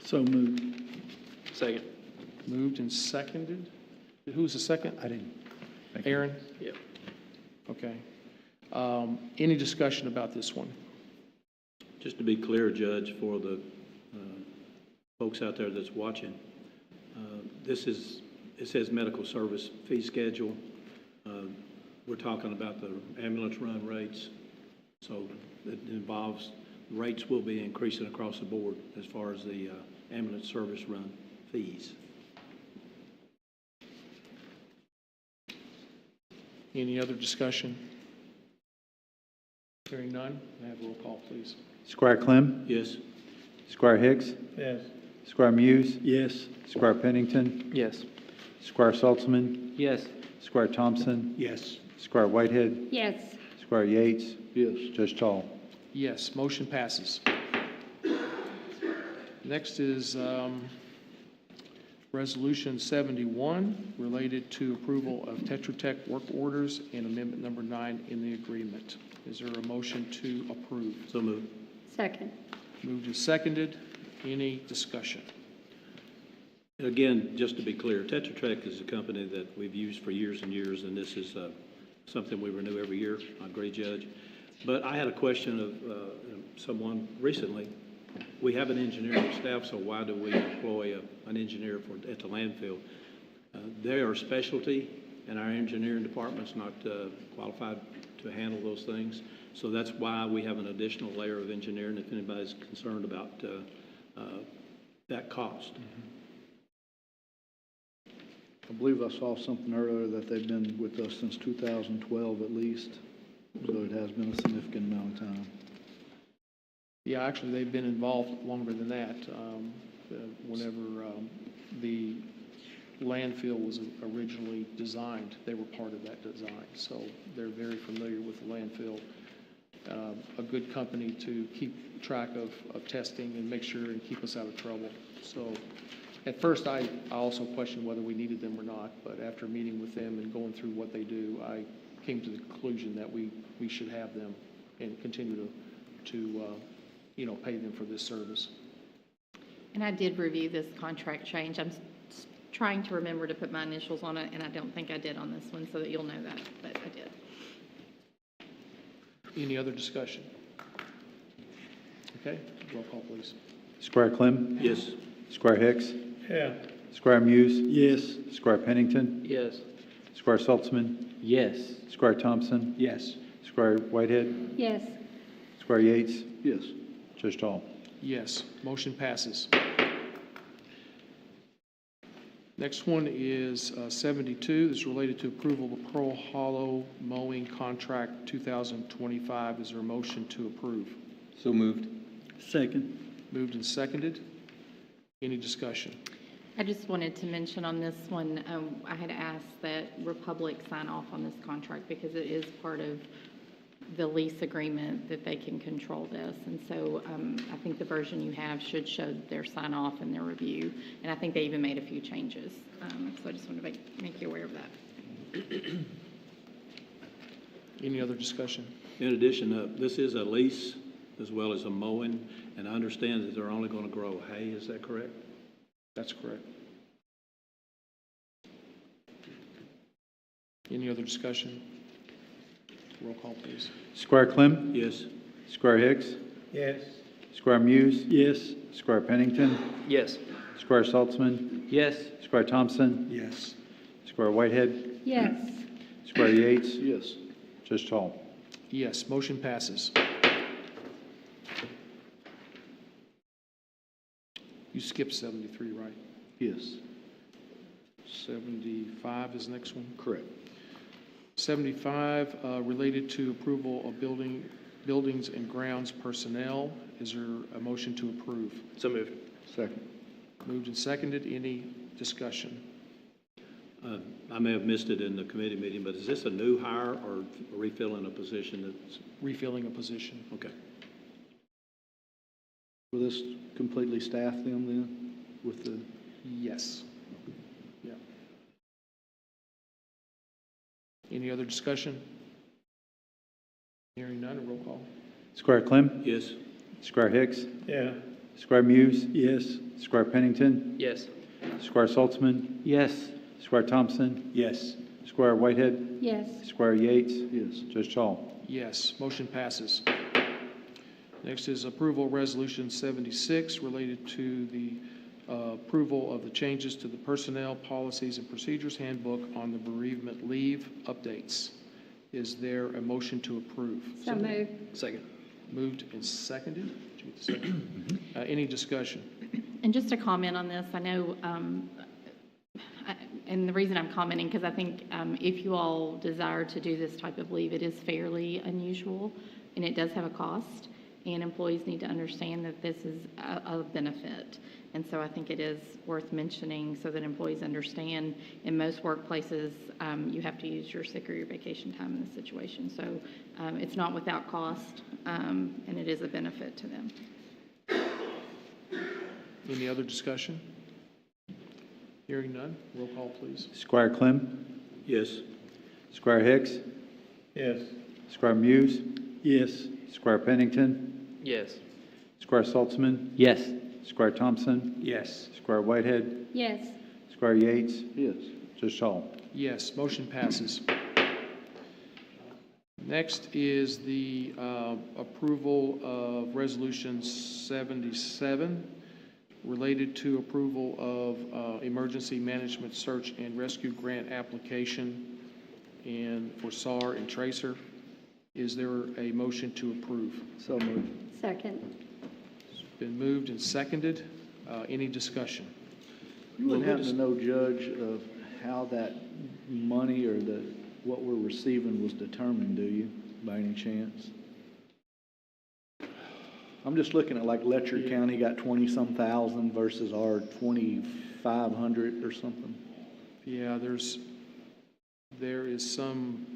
So moved. Second. Moved and seconded. Who was the second? I didn't. Thank you. Aaron? Yep. Okay. Any discussion about this one? Just to be clear, Judge, for the folks out there that's watching, it says medical service fee schedule. We're talking about the ambulance run rates. So it involves, rates will be increasing across the board as far as the ambulance service run fees. Any other discussion? Hearing none, may I have a roll call, please? Squire Clem? Yes. Squire Hicks? Yes. Squire Muse? Yes. Squire Pennington? Yes. Squire Saltzman? Yes. Squire Thompson? Yes. Squire Whitehead? Yes. Squire Yates? Yes. Judge Tall? Yes, motion passes. Next is Resolution 71, related to approval of Tetra Tech work orders and amendment number 9 in the agreement. Is there a motion to approve? So moved. Second. Moved and seconded. Any discussion? Again, just to be clear, Tetra Tech is a company that we've used for years and years, and this is something we renew every year. I agree, Judge. But I had a question of someone recently. We have an engineering staff, so why do we employ an engineer at the landfill? They are specialty, and our engineering department's not qualified to handle those things. So that's why we have an additional layer of engineering if anybody's concerned about that cost. I believe I saw something earlier that they've been with us since 2012 at least, so it has been a significant amount of time. Yeah, actually, they've been involved longer than that. Whenever the landfill was originally designed, they were part of that design. So they're very familiar with the landfill. A good company to keep track of testing and make sure and keep us out of trouble. So at first, I also questioned whether we needed them or not, but after meeting with them and going through what they do, I came to the conclusion that we should have them and continue to pay them for this service. And I did review this contract change. I'm trying to remember to put my initials on it, and I don't think I did on this one, so that you'll know that, but I did. Any other discussion? Okay, roll call, please. Squire Clem? Yes. Squire Hicks? Yeah. Squire Muse? Yes. Squire Pennington? Yes. Squire Saltzman? Yes. Squire Thompson? Yes. Squire Whitehead? Yes, Squire Yates? Yes. Judge Tall? Yes, motion passes. Next one is 72. This is related to approval of Pearl Hollow Mowing Contract 2025. Is there a motion to approve? So moved. Second. Moved and seconded. Any discussion? I just wanted to mention on this one, I had asked that Republic sign off on this contract because it is part of the lease agreement that they can control this. And so I think the version you have should show their sign off and their review. And I think they even made a few changes. So I just wanted to make you aware of that. Any other discussion? In addition, this is a lease as well as a mowing, and I understand that they're only going to grow hay. Is that correct? That's correct. Any other discussion? Roll call, please. Squire Clem? Yes. Squire Hicks? Yes. Squire Muse? Yes. Squire Pennington? Yes. Squire Saltzman? Yes. Squire Thompson? Yes. Squire Whitehead? yes, Squire Yates? Yes. Judge Tall? Yes, motion passes. You skipped 73, right? Yes. 75 is the next one. Correct. 75, related to approval of buildings and grounds personnel. Is there a motion to approve? So moved. Second. Moved and seconded. Any discussion? I may have missed it in the committee meeting, but is this a new hire or refilling a position that's, Refilling a position. okay. Will this completely staff them then with the? Yes. Yeah. Any other discussion? Hearing none, a roll call. Squire Clem? Yes. Squire Hicks? Yeah. Squire Muse? Yes. Squire Pennington? Yes. Squire Saltzman? Yes. Squire Thompson? Yes. Squire Whitehead? yes, Squire Yates? Yes. Judge Tall? Yes, motion passes. Next is approval resolution 76 related to the approval of the changes to the personnel policies and procedures handbook on the bereavement leave updates. Is there a motion to approve? so moved, Second. Moved and seconded. Did you get the second? Any discussion? And just to comment on this, I know, and the reason I'm commenting, because I think if you all desire to do this type of leave, it is fairly unusual, and it does have a cost, and employees need to understand that this is a benefit. And so I think it is worth mentioning so that employees understand. In most workplaces, you have to use your sick or your vacation time in this situation. So it's not without cost, and it is a benefit to them. Any other discussion? Hearing none, roll call, please. Squire Clem? Yes. Squire Hicks? Yes. Squire Muse? Yes. Squire Pennington? Yes. Squire Saltzman? Yes. Squire Thompson? Yes. Squire Whitehead? yes, Squire Yates? Yes. Judge Tall? Yes, motion passes. Next is the approval of Resolution 77 related to approval of emergency management search and rescue grant application and for SAR and Tracer. Is there a motion to approve? So moved. second, It's been moved and seconded. Any discussion? You wouldn't happen to know, Judge, of how that money or what we're receiving was determined, do you, by any chance? I'm just looking at like Letcher County got 20-some thousand versus our 2,500 or something. Yeah, there is some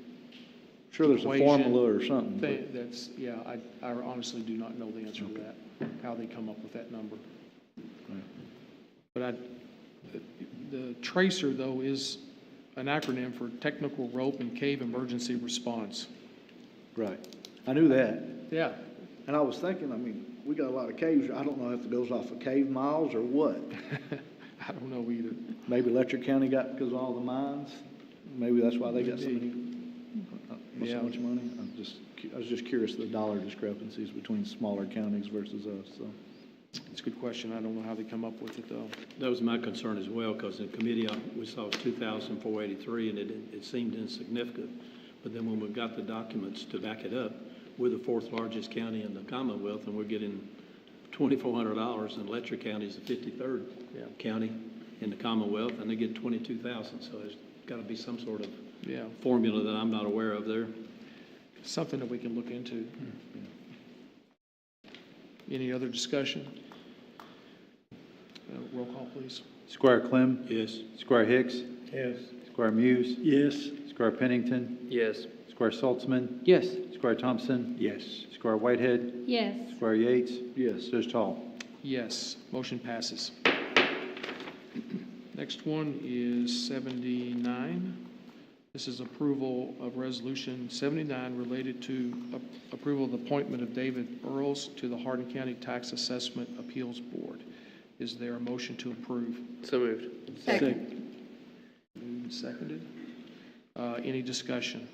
Sure, there's a equation formula or something. thing that's, yeah, I honestly do not know the answer to that, how they come up with that number. But the Tracer, though, is an acronym for Technical Rope and Cave Emergency Response. Right. I knew that. Yeah. And I was thinking, I mean, we got a lot of caves. I don't know if it goes off of cave miles or what. I don't know either. Maybe Letcher County got because of all the mines. Maybe that's why they got so much money. I was just curious the dollar discrepancies between smaller counties versus us. So It's a good question. I don't know how they come up with it, though. That was my concern as well, because in committee, we saw 2,483, and it seemed insignificant. But then when we got the documents to back it up, we're the fourth largest county in the Commonwealth, and we're getting $2,400, and Letcher County is the 53rd county in the Commonwealth, and they get 22,000. So there's got to be some sort of formula that I'm not aware of there. Something that we can look into. Any other discussion? Roll call, please. Squire Clem? Yes. Squire Hicks? Yes. Squire Muse? Yes. Squire Pennington? Yes. Squire Saltzman? Yes. Squire Thompson? Yes. Squire Whitehead? Yes. Squire Yates? yes. Judge Tall? Yes, motion passes. Next one is 79. This is approval of Resolution 79 related to approval of the appointment of David Earls to the Hardin County Tax Assessment Appeals Board. Is there a motion to approve? So moved. Second. Moved and seconded. Any discussion?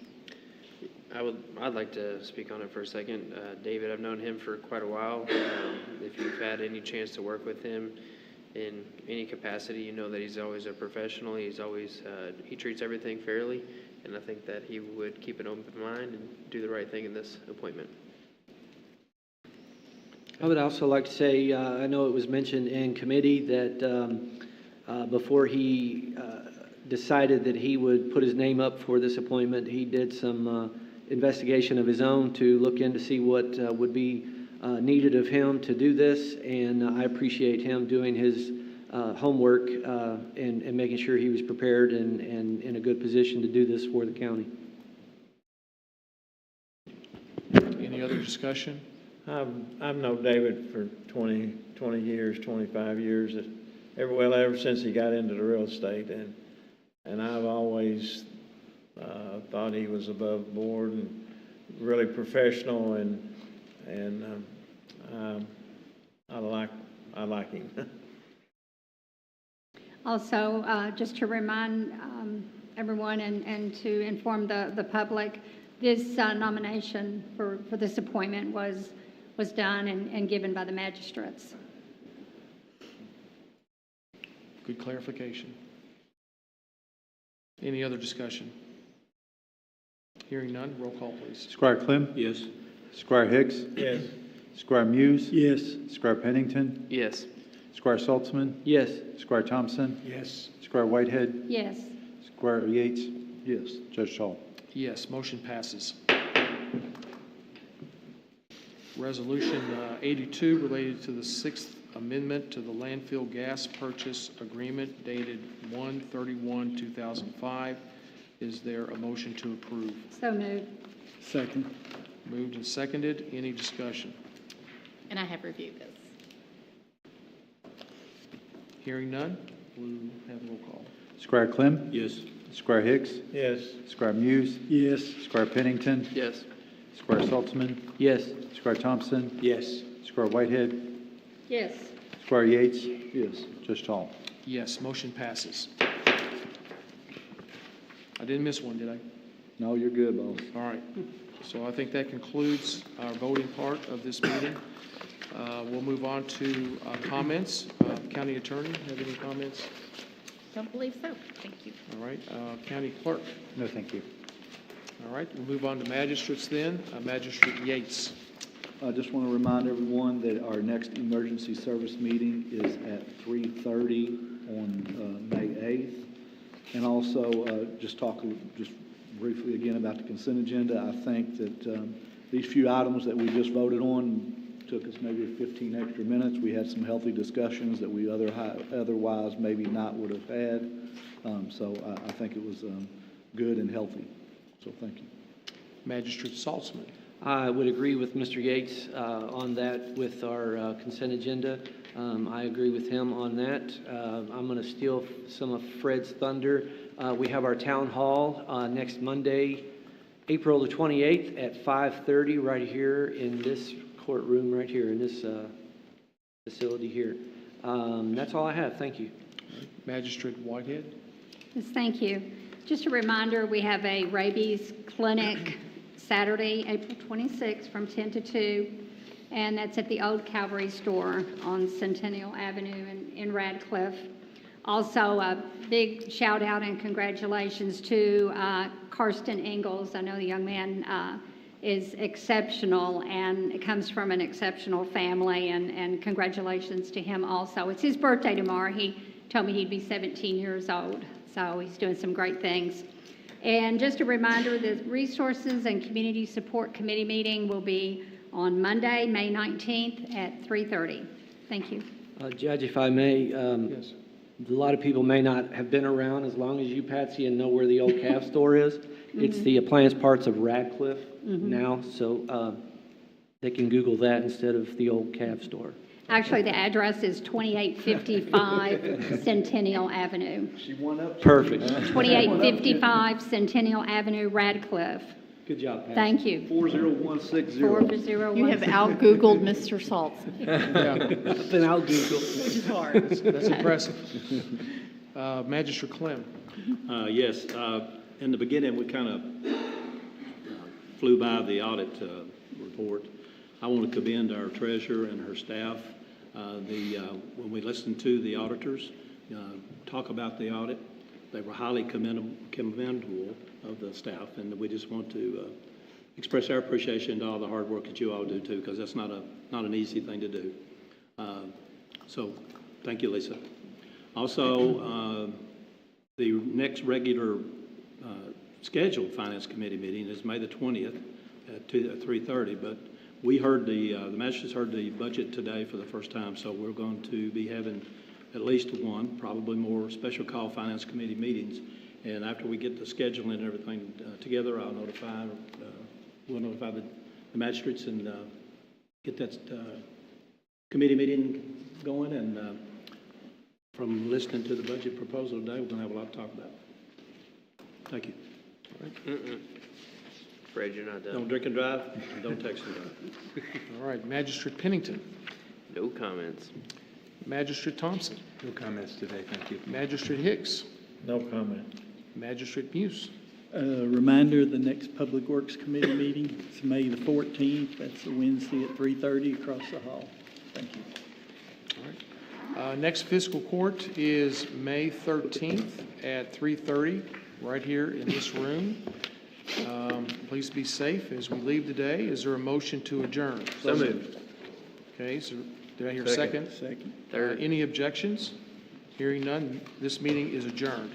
I'd like to speak on it for a second. David, I've known him for quite a while. If you've had any chance to work with him in any capacity, you know that he's always a professional. He's always, he treats everything fairly, and I think that he would keep an open mind and do the right thing in this appointment. I would also like to say, I know it was mentioned in committee that before he decided that he would put his name up for this appointment, he did some investigation of his own to look in to see what would be needed of him to do this, and I appreciate him doing his homework and making sure he was prepared and in a good position to do this for the county. Any other discussion? I've known David for 20 years, 25 years, ever since he got into the real estate, and I've always thought he was above board and really professional, and I like him. Also, just to remind everyone and to inform the public, this nomination for this appointment was done and given by the magistrates. Good clarification. Any other discussion? Hearing none, roll call, please. Squire Clem? Yes. Squire Hicks? Yes. Squire Muse? Yes. Squire Pennington? Yes. Squire Saltzman? Yes. Squire Thompson? Yes. Squire Whitehead? Yes. Squire Yates? Yes. Judge Tall? Yes, motion passes. Resolution 82 related to the Sixth Amendment to the landfill gas purchase agreement dated 1/31/2005. Is there a motion to approve? So moved. Second. Moved and seconded. Any discussion? And I have reviewed this. Hearing none, we'll have roll call. Squire Clem? Yes. Squire Hicks? Yes. Squire Muse? Yes. Squire Pennington? Yes. Squire Saltzman? Yes. Squire Thompson? Yes. Squire Whitehead? Yes. Squire Yates? Yes. Judge Tall? Yes, motion passes. I didn't miss one, did I? No, you're good, boss. All right. So I think that concludes our voting part of this meeting. We'll move on to comments. County Attorney, have any comments? Don't believe so. Thank you. All right. County Clerk. No, thank you. All right. We'll move on to magistrates then. Magistrate Yates. I just want to remind everyone that our next emergency service meeting is at 3:30 on May 8th. And also, just briefly again about the consent agenda. I think that these few items that we just voted on took us maybe 15 extra minutes. We had some healthy discussions that we otherwise maybe not would have had. So I think it was good and healthy. So thank you. Magistrate Saltzman. I would agree with Mr. Yates on that with our consent agenda. I agree with him on that. I'm going to steal some of Fred's thunder. We have our town hall next Monday, April the 28th at 5:30 right here in this courtroom right here in this facility here. That's all I have. Thank you. Magistrate Whitehead? Yes, thank you. Just a reminder, we have a rabies clinic Saturday, April 26th from 10 to 2, and that's at the Old Calvary Store on Centennial Avenue in Radcliffe. Also, a big shout out and congratulations to Karsten Ingalls. I know the young man is exceptional and it comes from an exceptional family, and congratulations to him also. It's his birthday tomorrow. He told me he'd be 17 years old, so he's doing some great things. And just a reminder, the Resources and Community Support Committee meeting will be on Monday, May 19th at 3:30. Thank you. Judge, if I may, Yes. a lot of people may not have been around as long as you, Patsy, and know where the old calf store is. It's the appliance parts of Radcliffe now, so they can Google that instead of the old calf store. Actually, the address is 2855 Centennial Avenue. She won up. Perfect. 2855 Centennial Avenue, Radcliffe. Good job, Patsy. Thank you. 40160. 401. You have out-Googled Mr. Saltz. Then I'll Google. Which is hard. That's impressive. Magistrate Clem? Yes, in the beginning, we kind of flew by the audit report. I want to commend our treasurer and her staff. When we listened to the auditors talk about the audit, they were highly commendable of the staff, and we just want to express our appreciation to all the hard work that you all do too, because that's not an easy thing to do. So, thank you, Lisa. Also, the next regular scheduled Finance Committee meeting is May the 20th at 3:30, but we heard the magistrates heard the budget today for the first time, so we're going to be having at least one, probably more, special call Finance Committee meetings. And after we get the scheduling and everything together, we'll notify the magistrates and get that committee meeting going. And from listening to the budget proposal today, we're going to have a lot to talk about. Thank you. Afraid you're not done. Don't drink and drive, and don't text and drive. All right, Magistrate Pennington? No comments. Magistrate Thompson? No comments today, thank you. Magistrate Hicks? No comment. Magistrate Muse? Reminder, the next Public Works Committee meeting is May the 14th. That's a Wednesday at 3:30 across the hall. Thank you. All right. Next Fiscal Court is May 13th at 3:30, right here in this room. Please be safe as we leave today. Is there a motion to adjourn? So moved. Okay, so did I hear a second? Second. Third. Any objections? Hearing none, this meeting is adjourned.